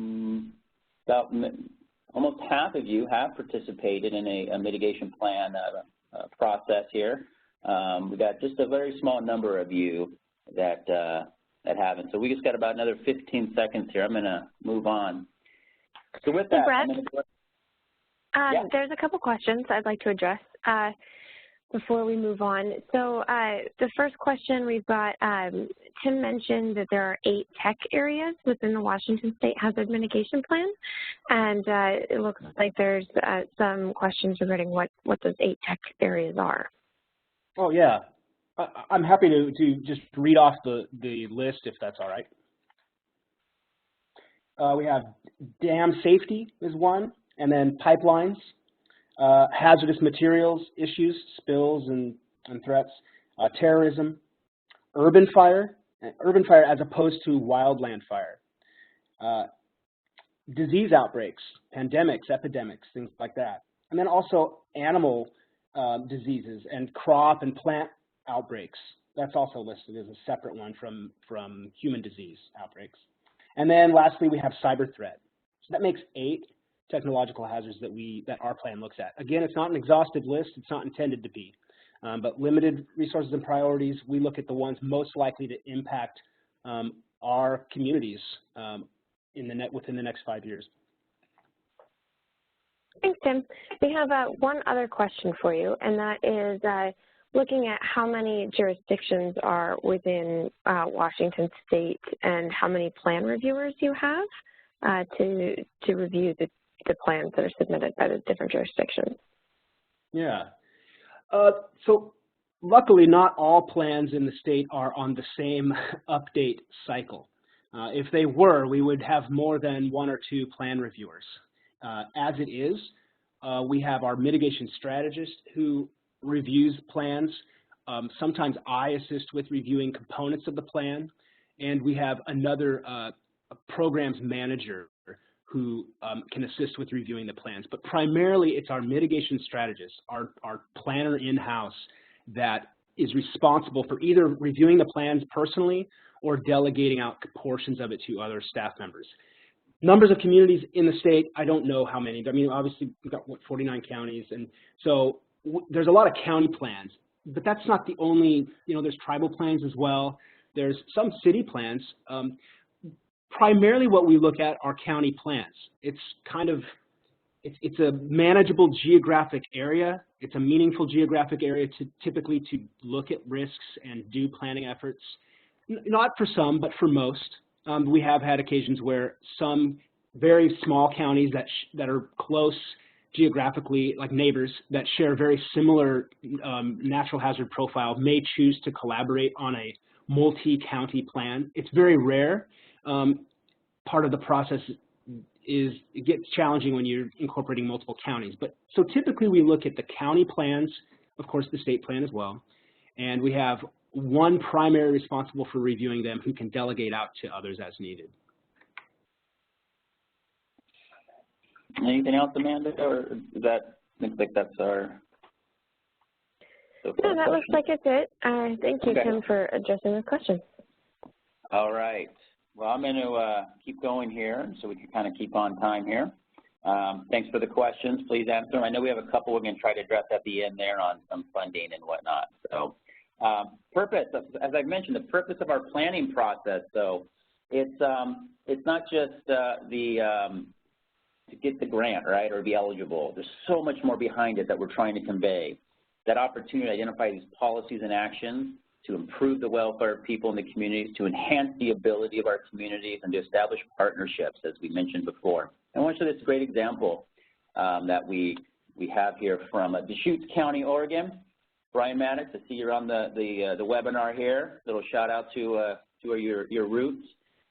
about almost half of you have participated in a mitigation plan process here. We got just a very small number of you that haven't. So we just got about another 15 seconds here. I'm going to move on. So with that, Brett, yeah. There's a couple questions I'd like to address before we move on. So the first question we've got, Tim mentioned that there are 8 tech areas within the Washington State Hazard Mitigation Plan, and it looks like there's some questions regarding what those 8 tech areas are. Oh, yeah. I'm happy to just read off the list if that's all right. We have dam safety is one, and then pipelines, hazardous materials issues, spills and threats, terrorism, urban fire as opposed to wildland fire, disease outbreaks, pandemics, epidemics, things like that. And then also animal diseases and crop and plant outbreaks. That's also listed as a separate one from human disease outbreaks. And then lastly, we have cyber threat. So that makes 8 technological hazards that our plan looks at. Again, it's not an exhaustive list. It's not intended to be. But limited resources and priorities, we look at the ones most likely to impact our communities within the next 5 years. Thanks, Tim. We have one other question for you, and that is looking at how many jurisdictions are within Washington State and how many plan reviewers you have to review the plans that are submitted by the different jurisdictions. Yeah. So luckily, not all plans in the state are on the same update cycle. If they were, we would have more than 1 or 2 plan reviewers. As it is, we have our mitigation strategist who reviews plans. Sometimes I assist with reviewing components of the plan, and we have another programs manager who can assist with reviewing the plans. But primarily, it's our mitigation strategist, our planner in-house, that is responsible for either reviewing the plans personally or delegating out portions of it to other staff members. Numbers of communities in the state, I don't know how many. I mean, obviously, we've got, 49 counties, and so there's a lot of county plans. But that's not the only, there's tribal plans as well. There's some city plans. Primarily what we look at are county plans. It's it's a manageable geographic area. It's a meaningful geographic area typically to look at risks and do planning efforts. Not for some, but for most. We have had occasions where some very small counties that are close geographically, like neighbors, that share very similar natural hazard profile may choose to collaborate on a multi-county plan. It's very rare. Part of the process is it gets challenging when you're incorporating multiple counties. But so typically we look at the county plans, of course the state plan as well, and we have one primary responsible for reviewing them who can delegate out to others as needed. Anything else, Amanda, or that looks like that's our? No, that looks like it's it. Thank you, Tim, for addressing this question. All right. Well, I'm going to keep going here so we can kind of keep on time here. Thanks for the questions. Please answer them. I know we have a couple we're going to try to address at the end there on some funding and whatnot. So purpose, as I've mentioned, the purpose of our planning process, so it's not just to get the grant, right, or be eligible. There's so much more behind it that we're trying to convey. That opportunity to identify these policies and actions to improve the welfare of people in the communities, to enhance the ability of our communities, and to establish partnerships, as we mentioned before. I want to show this great example that we have here from Deschutes County, Oregon. Brian Maddox, I see you're on the webinar here. Little shout out to your roots.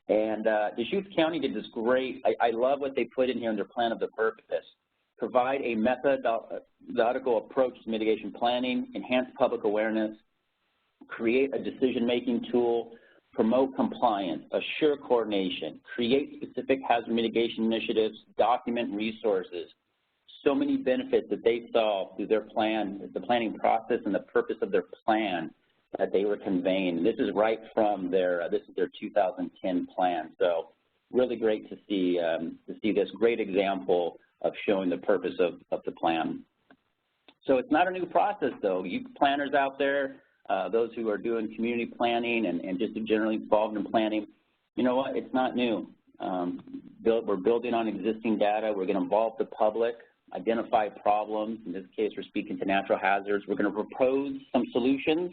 And Deschutes County did this great, I love what they put in here in their plan of the purpose. Provide a methodological approach to mitigation planning, enhance public awareness, create a decision-making tool, promote compliance, assure coordination, create specific hazard mitigation initiatives, document resources. So many benefits that they saw through their plan, the planning process and the purpose of their plan that they were conveying. This is right from their, this is their 2010 plan. So really great to see this great example of showing the purpose of the plan. So it's not a new process though. You planners out there, those who are doing community planning and just generally involved in planning, you know what, it's not new. We're building on existing data. We're going to involve the public, identify problems. In this case, we're speaking to natural hazards. We're going to propose some solutions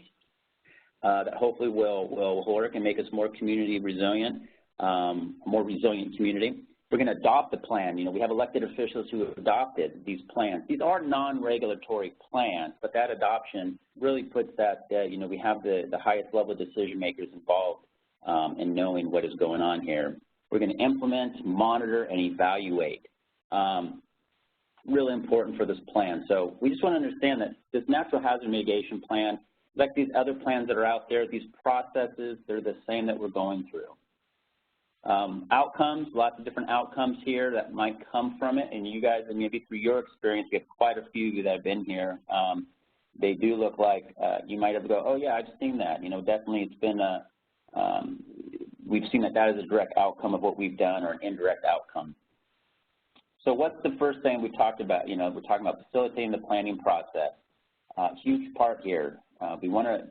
that hopefully will work and make us more community resilient, more resilient community. We're going to adopt the plan. You know, we have elected officials who have adopted these plans. These are non-regulatory plans, but that adoption really puts that, you know, we have the highest level decision makers involved in knowing what is going on here. We're going to implement, monitor, and evaluate. Really important for this plan. So we just want to understand that this natural hazard mitigation plan, like these other plans that are out there, these processes, they're the same that we're going through. Outcomes, lots of different outcomes here that might come from it, and you guys, and maybe through your experience, we have quite a few of you that have been here. They do look like you might have to go, oh yeah, I've seen that. You know, definitely it's been a, we've seen that that is a direct outcome of what we've done or an indirect outcome. So what's the first thing we talked about? You know, we're talking about facilitating the planning process. Huge part here. We want to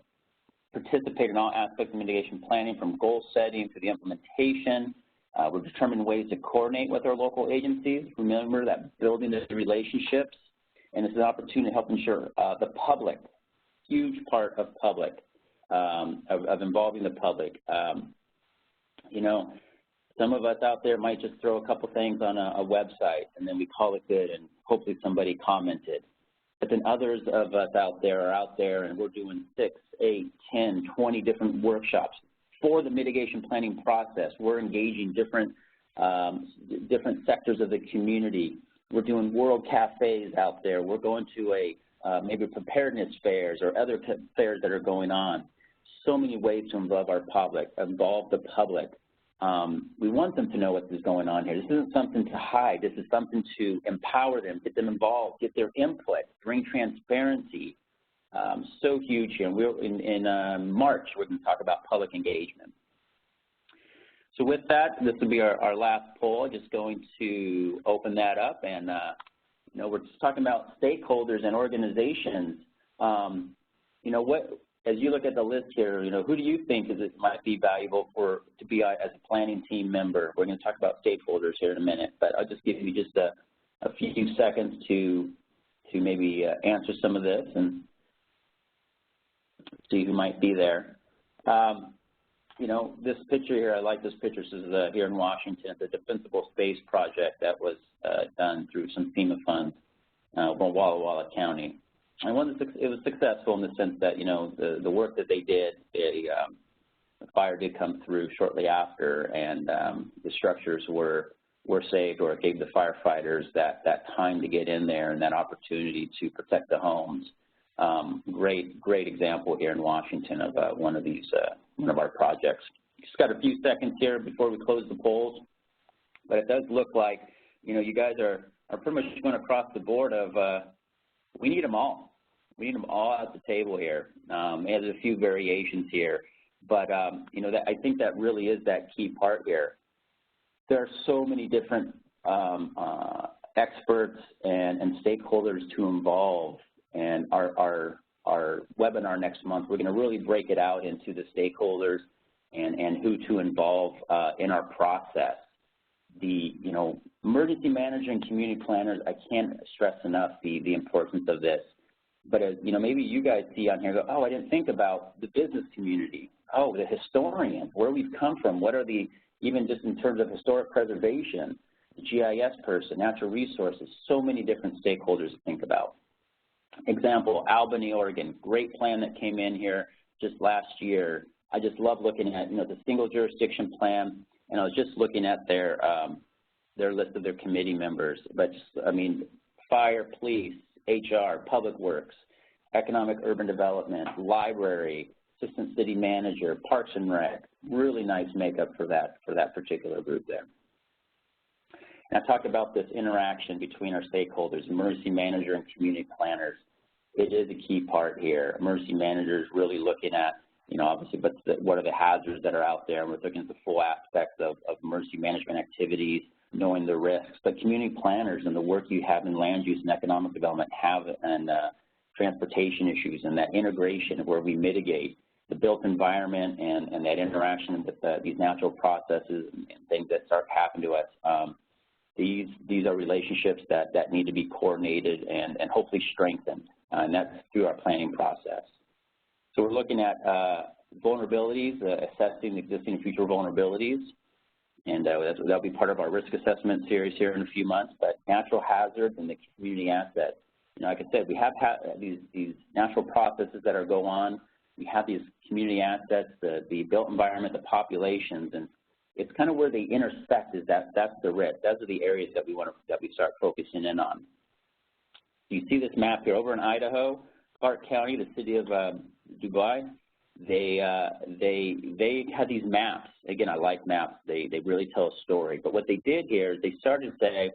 participate in all aspects of mitigation planning, from goal setting to the implementation. We're determining ways to coordinate with our local agencies. Remember that building the relationships, and it's an opportunity to help ensure the public, huge part of public, of involving the public. You know, some of us out there might just throw a couple things on a website and then we call it good and hopefully somebody commented. But then others of us out there are out there and we're doing 6, 8, 10, 20 different workshops for the mitigation planning process. We're engaging different sectors of the community. We're doing world cafes out there. We're going to maybe preparedness fairs or other fairs that are going on. So many ways to involve the public. We want them to know what is going on here. This isn't something to hide. This is something to empower them, get them involved, get their input, bring transparency. So huge here. We're in March, we're going to talk about public engagement. So with that, this will be our last poll. Just going to open that up, and you know, we're just talking about stakeholders and organizations. You know, as you look at the list here, you know, who do you think might be valuable to be as a planning team member? We're going to talk about stakeholders here in a minute, but I'll just give you just a few seconds to maybe answer some of this and see who might be there. You know, this picture here, I like this picture. This is here in Washington, the Defensible Space Project that was done through some FEMA funds from Walla Walla County. And it was successful in the sense that, you know, the work that they did, the fire did come through shortly after, and the structures were saved, or it gave the firefighters that time to get in there and that opportunity to protect the homes. Great example here in Washington of one of our projects. Just got a few seconds here before we close the polls, but it does look like, you know, you guys are pretty much going across the board of we need them all. We need them all at the table here. There's a few variations here, but you know, I think that really is that key part here. There are so many different experts and stakeholders to involve, and our webinar next month, we're going to really break it out into the stakeholders and who to involve in our process. You know, emergency manager and community planners, I can't stress enough the importance of this. But as, you know, maybe you guys see on here, go, oh, I didn't think about the business community. Oh, the historian, where we've come from. What are the, even just in terms of historic preservation, the GIS person, natural resources, so many different stakeholders to think about. Example, Albany, Oregon, great plan that came in here just last year. I just love looking at, you know, the single jurisdiction plan, and I was just looking at their list of their committee members. But just, I mean, fire, police, HR, public works, economic urban development, library, assistant city manager, parks and rec. Really nice makeup for that particular group there. And I talked about this interaction between our stakeholders, emergency manager and community planners. It is a key part here. Emergency managers really looking at, you know, obviously, but what are the hazards that are out there? And we're looking at the full aspects of emergency management activities, knowing the risks. But community planners and the work you have in land use and economic development have, and transportation issues, and that integration where we mitigate the built environment and that interaction with these natural processes and things that start happening to us. These are relationships that need to be coordinated and hopefully strengthened, and that's through our planning process. So we're looking at vulnerabilities, assessing existing and future vulnerabilities, and that'll be part of our risk assessment series here in a few months. But natural hazards and the community assets. You know, like I said, we have these natural processes that are go on. We have these community assets, the built environment, the populations, and it's kind of where they intersect. That's the risk. Those are the areas that we start focusing in on. You see this map here over in Idaho, Clark County, the city of Dubai. They had these maps. Again, I like maps. They really tell a story. But what they did here is they started to say,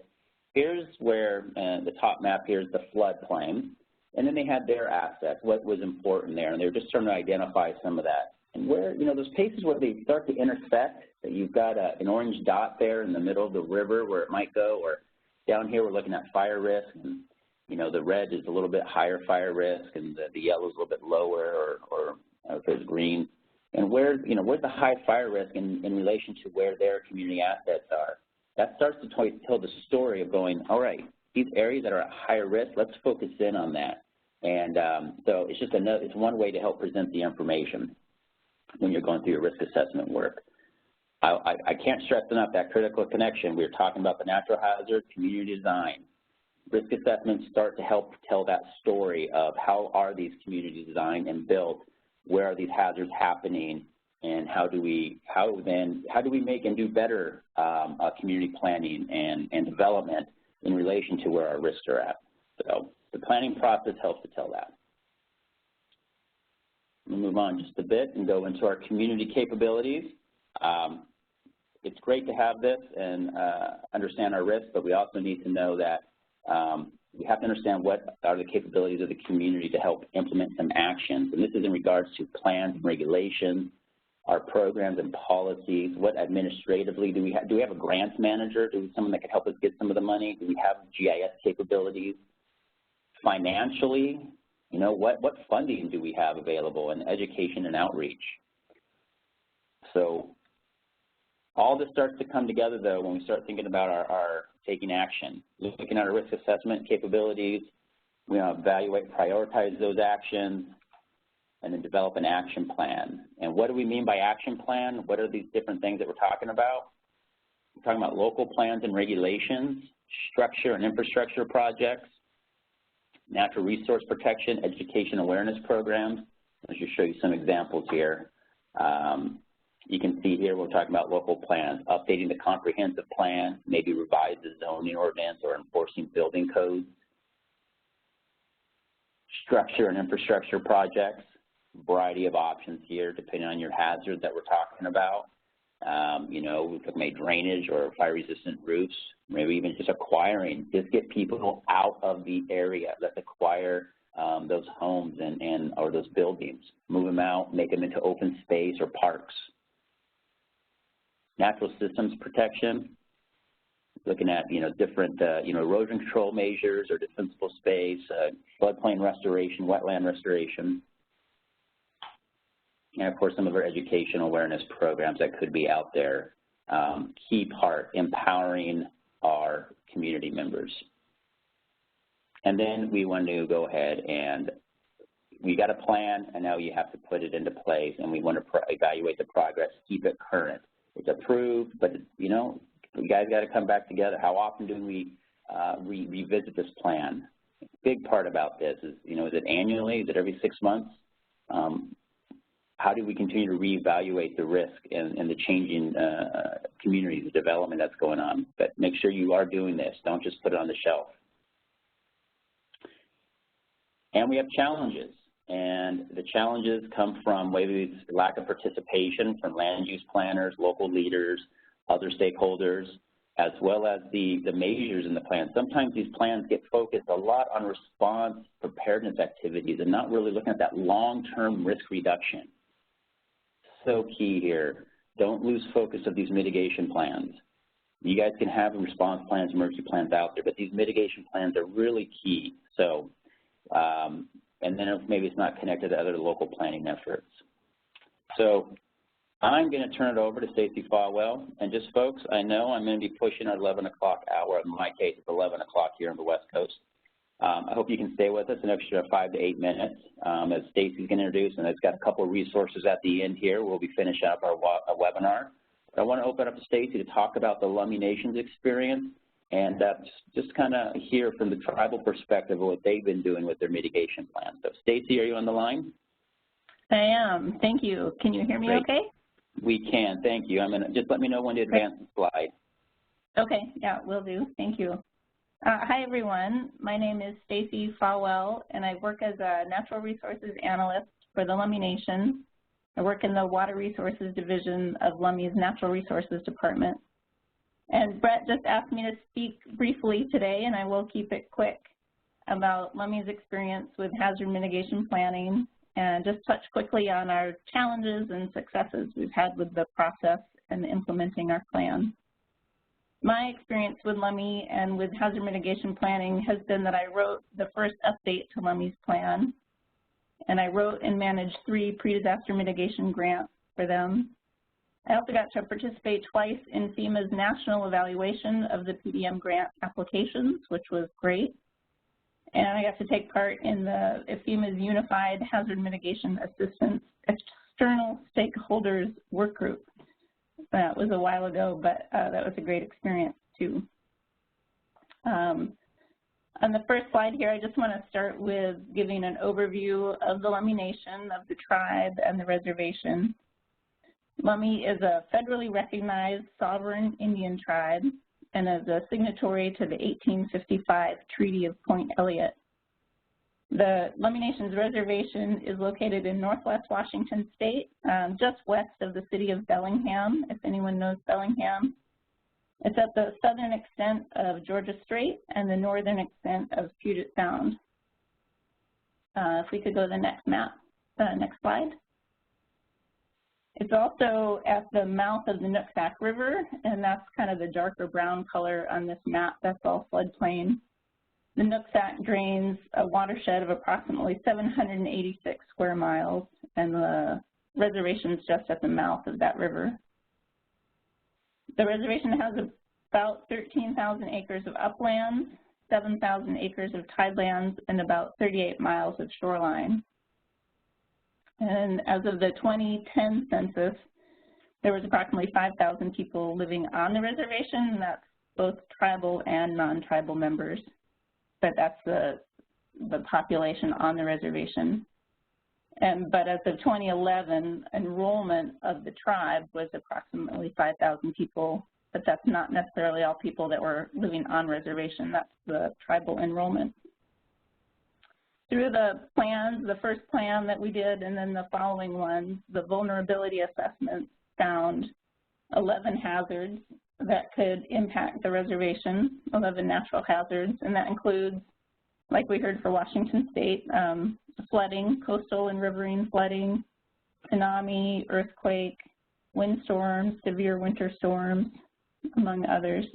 here's where the top map here is the floodplain, and then they had their assets, what was important there, and they were just trying to identify some of that. And where, you know, those places where they start to intersect, that you've got an orange dot there in the middle of the river where it might go, or down here we're looking at fire risk, and, you know, the red is a little bit higher fire risk, and the yellow is a little bit lower, or if there's green. And where, you know, where's the high fire risk in relation to where their community assets are? That starts to tell the story of going, all right, these areas that are at higher risk, let's focus in on that. And so it's just it's one way to help present the information when you're going through your risk assessment work. I can't stress enough that critical connection. We were talking about the natural hazard, community design. Risk assessments start to help tell that story of how are these communities designed and built, where are these hazards happening, and how do we make and do better community planning and development in relation to where our risks are at. So the planning process helps to tell that. We'll move on just a bit and go into our community capabilities. It's great to have this and understand our risks, but we also need to know that we have to understand what are the capabilities of the community to help implement some actions. And this is in regards to plans and regulations, our programs and policies. What administratively do we have? Do we have a grants manager? Do we have someone that can help us get some of the money? Do we have GIS capabilities? Financially, you know, what funding do we have available in education and outreach? So all this starts to come together, though, when we start thinking about our taking action. Looking at our risk assessment capabilities, we evaluate, prioritize those actions, and then develop an action plan. And what do we mean by action plan? What are these different things that we're talking about? We're talking about local plans and regulations, structure and infrastructure projects, natural resource protection, education awareness programs. I'll just show you some examples here. You can see here we're talking about local plans, updating the comprehensive plan, maybe revise the zoning ordinance or enforcing building codes. Structure and infrastructure projects, variety of options here depending on your hazard that we're talking about. You know, we could make drainage or fire-resistant roofs, maybe even just acquiring. Just get people out of the area. Let's acquire those homes or those buildings. Move them out, make them into open space or parks. Natural systems protection, looking at, you know, different, you know, erosion control measures or defensible space, floodplain restoration, wetland restoration. And, of course, some of our educational awareness programs that could be out there. Key part, empowering our community members. And then we want to go ahead and we got a plan, and now you have to put it into place, and we want to evaluate the progress, keep it current. It's approved, but, you know, you guys got to come back together. How often do we revisit this plan? Big part about this is, you know, is it annually? Is it every 6 months? How do we continue to reevaluate the risk and the changing community, the development that's going on? But make sure you are doing this. Don't just put it on the shelf. And we have challenges, and the challenges come from maybe lack of participation from land use planners, local leaders, other stakeholders, as well as the measures in the plan. Sometimes these plans get focused a lot on response preparedness activities and not really looking at that long-term risk reduction. So key here. Don't lose focus of these mitigation plans. You guys can have response plans, emergency plans out there, but these mitigation plans are really key. So, and then maybe it's not connected to other local planning efforts. So I'm going to turn it over to Stacy Falwell. And just folks, I know I'm going to be pushing our 11 o'clock hour. In my case, it's 11 o'clock here on the West Coast. I hope you can stay with us an extra 5 to 8 minutes as Stacy's going to introduce, and it's got a couple of resources at the end here. We'll be finishing up our webinar. But I want to open up to Stacy to talk about the Lummi Nation's experience and just kind of hear from the tribal perspective of what they've been doing with their mitigation plan. So Stacy, are you on the line? I am. Thank you. Can you hear me okay? We can. Thank you. I'm going to just let me know when to advance the slide. Okay. Yeah, will do. Thank you. Hi, everyone. My name is Stacy Falwell, and I work as a natural resources analyst for the Lummi Nation. I work in the Water Resources Division of Lummi's Natural Resources Department. And Brett just asked me to speak briefly today, and I will keep it quick, about Lummi's experience with hazard mitigation planning and just touch quickly on our challenges and successes we've had with the process and implementing our plan. My experience with Lummi and with hazard mitigation planning has been that I wrote the first update to Lummi's plan, and I wrote and managed 3 pre-disaster mitigation grants for them. I also got to participate twice in FEMA's national evaluation of the PDM grant applications, which was great. And I got to take part in the FEMA's Unified Hazard Mitigation Assistance External Stakeholders Work Group. That was a while ago, but that was a great experience too. On the first slide here, I just want to start with giving an overview of the Lummi Nation, of the tribe, and the reservation. Lummi is a federally recognized sovereign Indian tribe and is a signatory to the 1855 Treaty of Point Elliott. The Lummi Nation's reservation is located in northwest Washington State, just west of the city of Bellingham, if anyone knows Bellingham. It's at the southern extent of Georgia Strait and the northern extent of Puget Sound. If we could go to the next map, next slide. It's also at the mouth of the Nooksack River, and that's kind of the darker brown color on this map. That's all floodplain. The Nooksack drains a watershed of approximately 786 square miles, and the reservation is just at the mouth of that river. The reservation has about 13,000 acres of uplands, 7,000 acres of tidelands, and about 38 miles of shoreline. And as of the 2010 census, there was approximately 5,000 people living on the reservation, and that's both tribal and non-tribal members. But that's the population on the reservation. But as of 2011, enrollment of the tribe was approximately 5,000 people, but that's not necessarily all people that were living on reservation. That's the tribal enrollment. Through the plans, the first plan that we did and then the following ones, the vulnerability assessment found 11 hazards that could impact the reservation, 11 natural hazards, and that includes, like we heard for Washington State, flooding, coastal and riverine flooding, tsunami, earthquake, windstorms, severe winter storms, among others.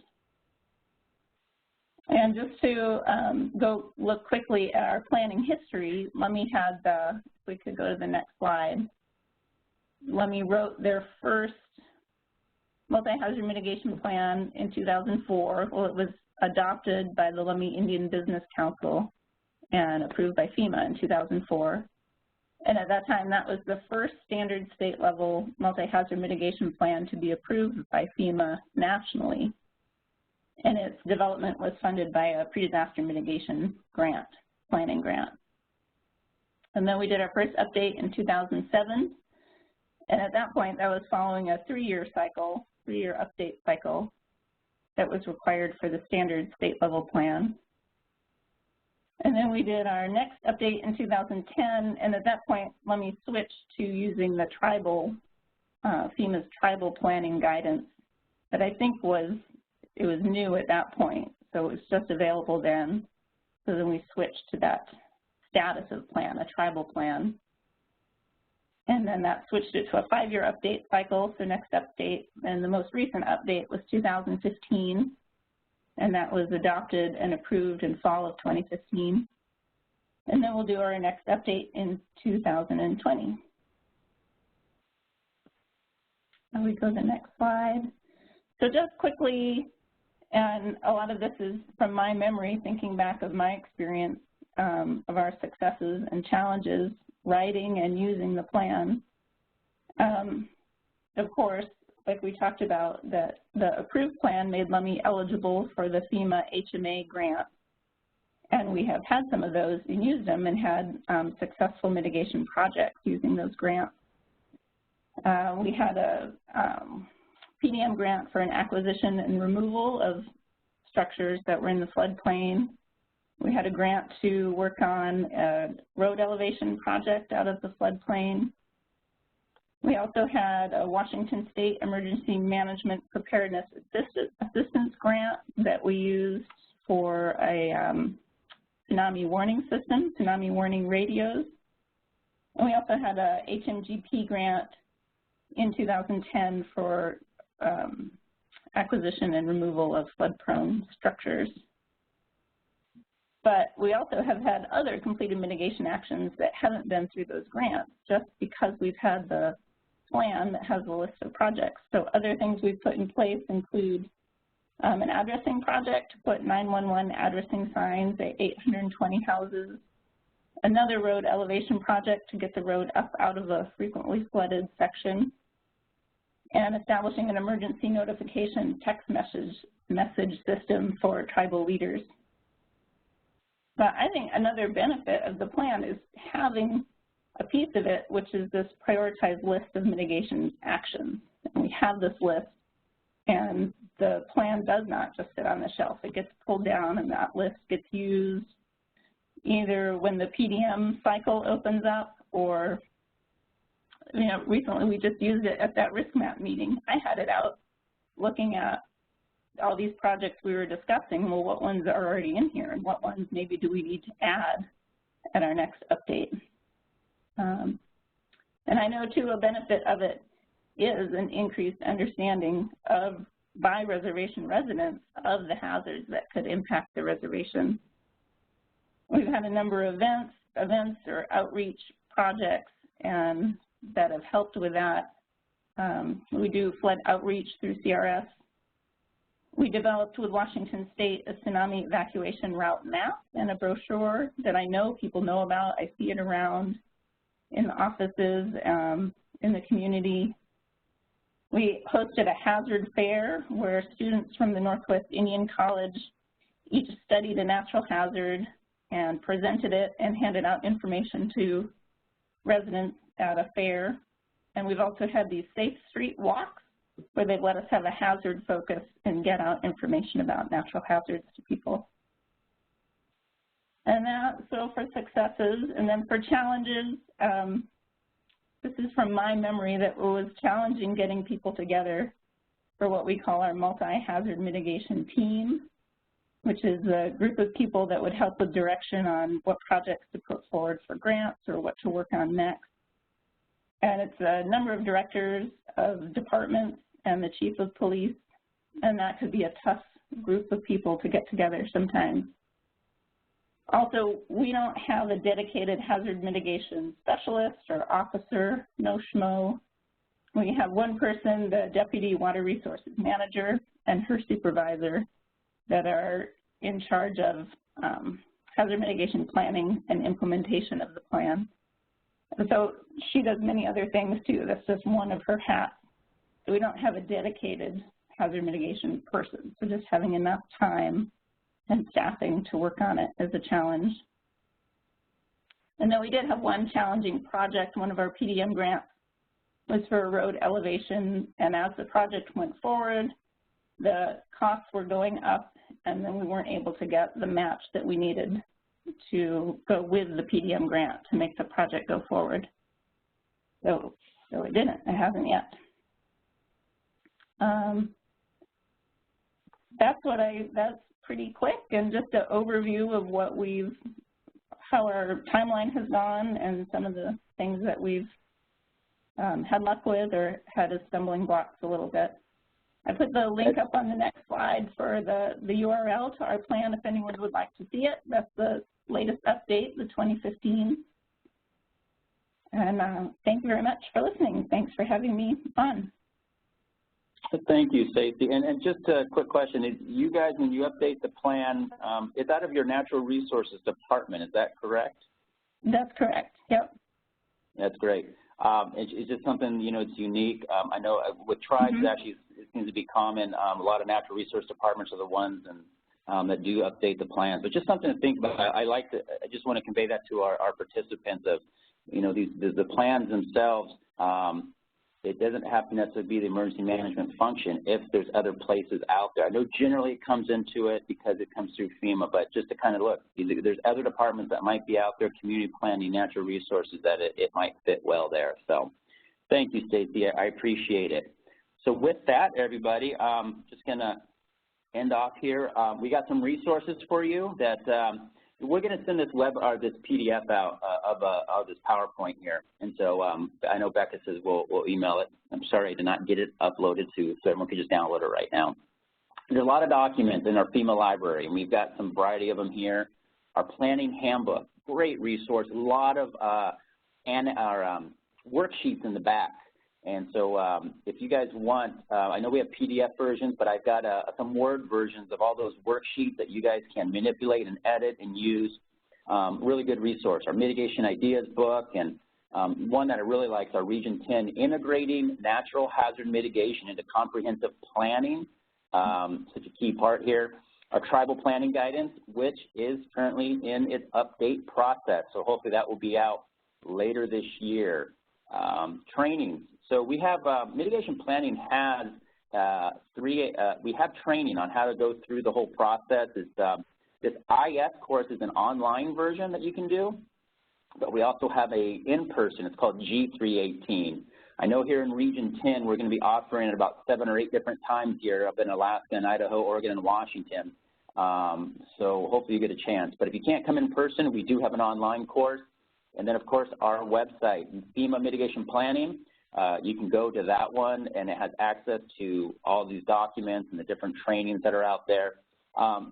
And just to go look quickly at our planning history, Lummi had if we could go to the next slide, Lummi wrote their first multi-hazard mitigation plan in 2004. Well, it was adopted by the Lummi Indian Business Council and approved by FEMA in 2004. And at that time, that was the first standard state-level multi-hazard mitigation plan to be approved by FEMA nationally. And its development was funded by a pre-disaster mitigation grant, planning grant. And then we did our first update in 2007. And at that point, that was following a three-year update cycle that was required for the standard state-level plan. And then we did our next update in 2010, and at that point, let me switch to using the FEMA's tribal planning guidance that I think was new at that point, so it was just available then. So then we switched to that status of plan, a tribal plan. And then that switched it to a 5-year update cycle, so next update, and the most recent update was 2015. And that was adopted and approved in fall of 2015. And then we'll do our next update in 2020. And we go to the next slide. So just quickly, and a lot of this is from my memory, thinking back of my experience of our successes and challenges, writing and using the plan. Of course, like we talked about, that the approved plan made Lummi eligible for the FEMA HMA grant. And we have had some of those and used them and had successful mitigation projects using those grants. We had a PDM grant for an acquisition and removal of structures that were in the floodplain. We had a grant to work on a road elevation project out of the floodplain. We also had a Washington State Emergency Management Preparedness Assistance Grant that we used for a tsunami warning system, tsunami warning radios. And we also had a HMGP grant in 2010 for acquisition and removal of flood-prone structures. But we also have had other completed mitigation actions that haven't been through those grants, just because we've had the plan that has a list of projects. So other things we've put in place include an addressing project to put 911 addressing signs at 820 houses, another road elevation project to get the road up out of a frequently flooded section, and establishing an emergency notification text message system for tribal leaders. But I think another benefit of the plan is having a piece of it, which is this prioritized list of mitigation actions. And we have this list, and the plan does not just sit on the shelf. It gets pulled down, and that list gets used either when the PDM cycle opens up, or, recently we just used it at that risk map meeting. I had it out looking at all these projects we were discussing. Well, what ones are already in here, and what ones maybe do we need to add at our next update? And I know, too, a benefit of it is an increased understanding by reservation residents of the hazards that could impact the reservation. We've had a number of events or outreach projects and that have helped with that. We do flood outreach through CRS. We developed with Washington State a tsunami evacuation route map and a brochure that I know people know about. I see it around in the offices, in the community. We hosted a hazard fair where students from the Northwest Indian College each studied a natural hazard and presented it and handed out information to residents at a fair. And we've also had these safe street walks where they've let us have a hazard focus and get out information about natural hazards to people. And so for successes, and then for challenges, this is from my memory that it was challenging getting people together for what we call our multi-hazard mitigation team, which is a group of people that would help with direction on what projects to put forward for grants or what to work on next. And it's a number of directors of departments and the chief of police, and that could be a tough group of people to get together sometimes. Also, we don't have a dedicated hazard mitigation specialist or officer, no schmo. We have one person, the Deputy Water Resources Manager, and her supervisor that are in charge of hazard mitigation planning and implementation of the plan. And so she does many other things too. That's just one of her hats. So we don't have a dedicated hazard mitigation person. So just having enough time and staffing to work on it is a challenge. And then we did have one challenging project. One of our PDM grants was for road elevation, and as the project went forward, the costs were going up, and then we weren't able to get the match that we needed to go with the PDM grant to make the project go forward. So it didn't. It hasn't yet. That's pretty quick, and just an overview of what how our timeline has gone and some of the things that we've had luck with or had as stumbling blocks a little bit. I put the link up on the next slide for the URL to our plan if anyone would like to see it. That's the latest update, the 2015. And thank you very much for listening. Thanks for having me on. Thank you, Stacey. And just a quick question. You guys, when you update the plan, it's out of your Natural Resources Department. Is that correct? That's correct. Yep. That's great. It's just something, you know, it's unique. I know with tribes, actually, it seems to be common. A lot of Natural Resource Departments are the ones that do update the plans. But just something to think about. I just want to convey that to our participants of, you know, the plans themselves. It doesn't have to necessarily be the emergency management function if there's other places out there. I know generally it comes into it because it comes through FEMA, but just to kind of look, there's other departments that might be out there, community planning, natural resources, that it might fit well there. So thank you, Stacey. I appreciate it. So with that, everybody, just going to end off here. We got some resources for you that we're going to send this this PDF out of this PowerPoint here, and so I know Becca says we'll email it. I'm sorry I did not get it uploaded so everyone could just download it right now. There's a lot of documents in our FEMA library, and we've got some variety of them here. Our planning handbook, great resource. A lot of worksheets in the back. And so if you guys want, I know we have PDF versions, but I've got some Word versions of all those worksheets that you guys can manipulate and edit and use. Really good resource. Our Mitigation Ideas book, and one that I really like is our Region 10, Integrating Natural Hazard Mitigation into Comprehensive Planning, such a key part here. Our Tribal Planning Guidance, which is currently in its update process, so hopefully that will be out later this year. Trainings. So we have mitigation planning has we have training on how to go through the whole process. This IS course is an online version that you can do, but we also have a in-person. It's called G318. I know here in Region 10 we're going to be offering it about 7 or 8 different times here up in Alaska and Idaho, Oregon, and Washington. So hopefully you get a chance. But if you can't come in person, we do have an online course. And then, of course, our website, FEMA Mitigation Planning. You can go to that one, and it has access to all these documents and the different trainings that are out there.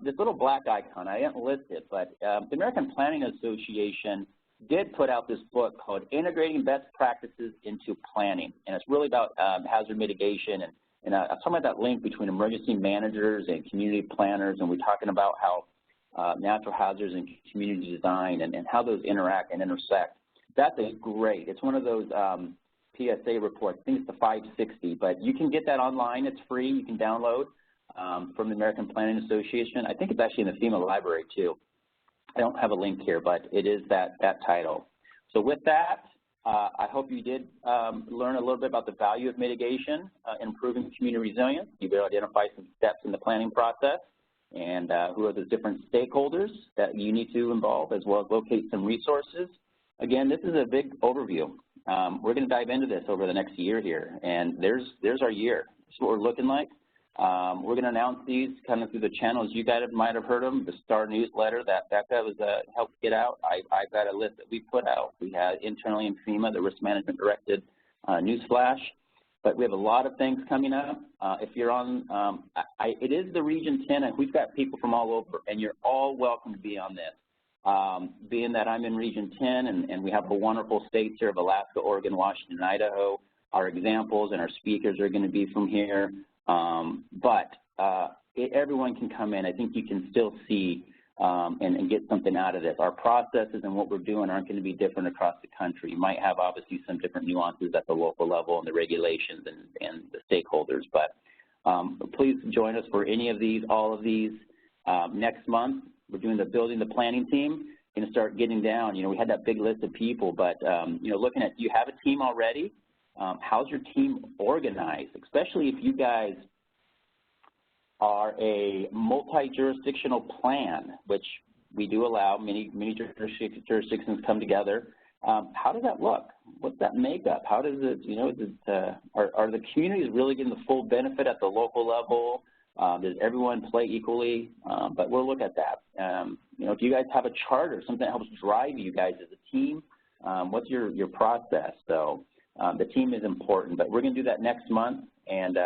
This little black icon, I didn't list it, but the American Planning Association did put out this book called Integrating Best Practices into Planning, and it's really about hazard mitigation. And I'm talking about that link between emergency managers and community planners, and we're talking about how natural hazards and community design and how those interact and intersect. That's great. It's one of those PSA reports. I think it's the 560, but you can get that online. It's free. You can download from the American Planning Association. I think it's actually in the FEMA library too. I don't have a link here, but it is that title. So with that, I hope you did learn a little bit about the value of mitigation, improving community resilience. You'll be able to identify some steps in the planning process and who are the different stakeholders that you need to involve, as well as locate some resources. Again, this is a big overview. We're going to dive into this over the next year here, and there's our year. This is what we're looking like. We're going to announce these kind of through the channels. You guys might have heard them, the STAR newsletter that Becca was helped get out. I've got a list that we put out. We had internally in FEMA, the Risk Management Directed newsflash. But we have a lot of things coming up. If you're on, it is the Region 10, and we've got people from all over, and you're all welcome to be on this. Being that I'm in Region 10, and we have the wonderful states here of Alaska, Oregon, Washington, and Idaho, our examples and our speakers are going to be from here. Everyone can come in. I think you can still see and get something out of this. Our processes and what we're doing aren't going to be different across the country. You might have obviously some different nuances at the local level and the regulations and the stakeholders, but please join us for any of these, all of these. Next month, we're doing the building the planning team. Going to start getting down. You know, we had that big list of people, but you know, looking at, do you have a team already? How's your team organized? Especially if you guys are a multi-jurisdictional plan, which we do allow. Many jurisdictions come together. How does that look? What's that makeup? How does it, you know, are the communities really getting the full benefit at the local level? Does everyone play equally? But we'll look at that. You know, do you guys have a charter, something that helps drive you guys as a team? What's your process? So the team is important, but we're going to do that next month. And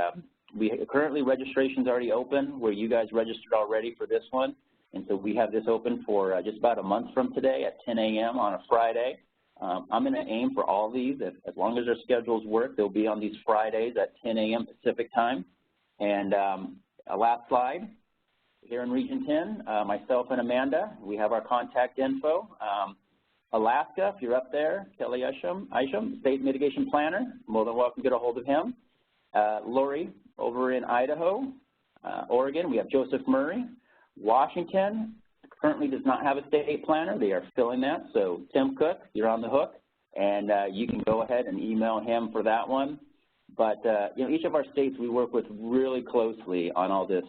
we currently registration's already open, where you guys registered already for this one. And so we have this open for just about a month from today at 10 a.m. on a Friday. I'm going to aim for all these. As long as our schedules work, they'll be on these Fridays at 10 a.m. Pacific time. And a last slide. Here in Region 10, myself and Amanda, we have our contact info. Alaska, if you're up there, Kelly Isham, State Mitigation Planner, more than welcome to get a hold of him. Lori, over in Idaho. Oregon, we have Joseph Murray. Washington currently does not have a state planner. They are filling that. So Tim Cook, you're on the hook, and you can go ahead and email him for that one. But you know, each of our states we work with really closely on all this,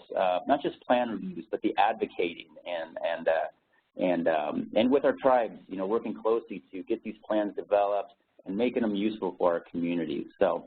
not just plan reviews, but the advocating and with our tribes, you know, working closely to get these plans developed and making them useful for our communities. So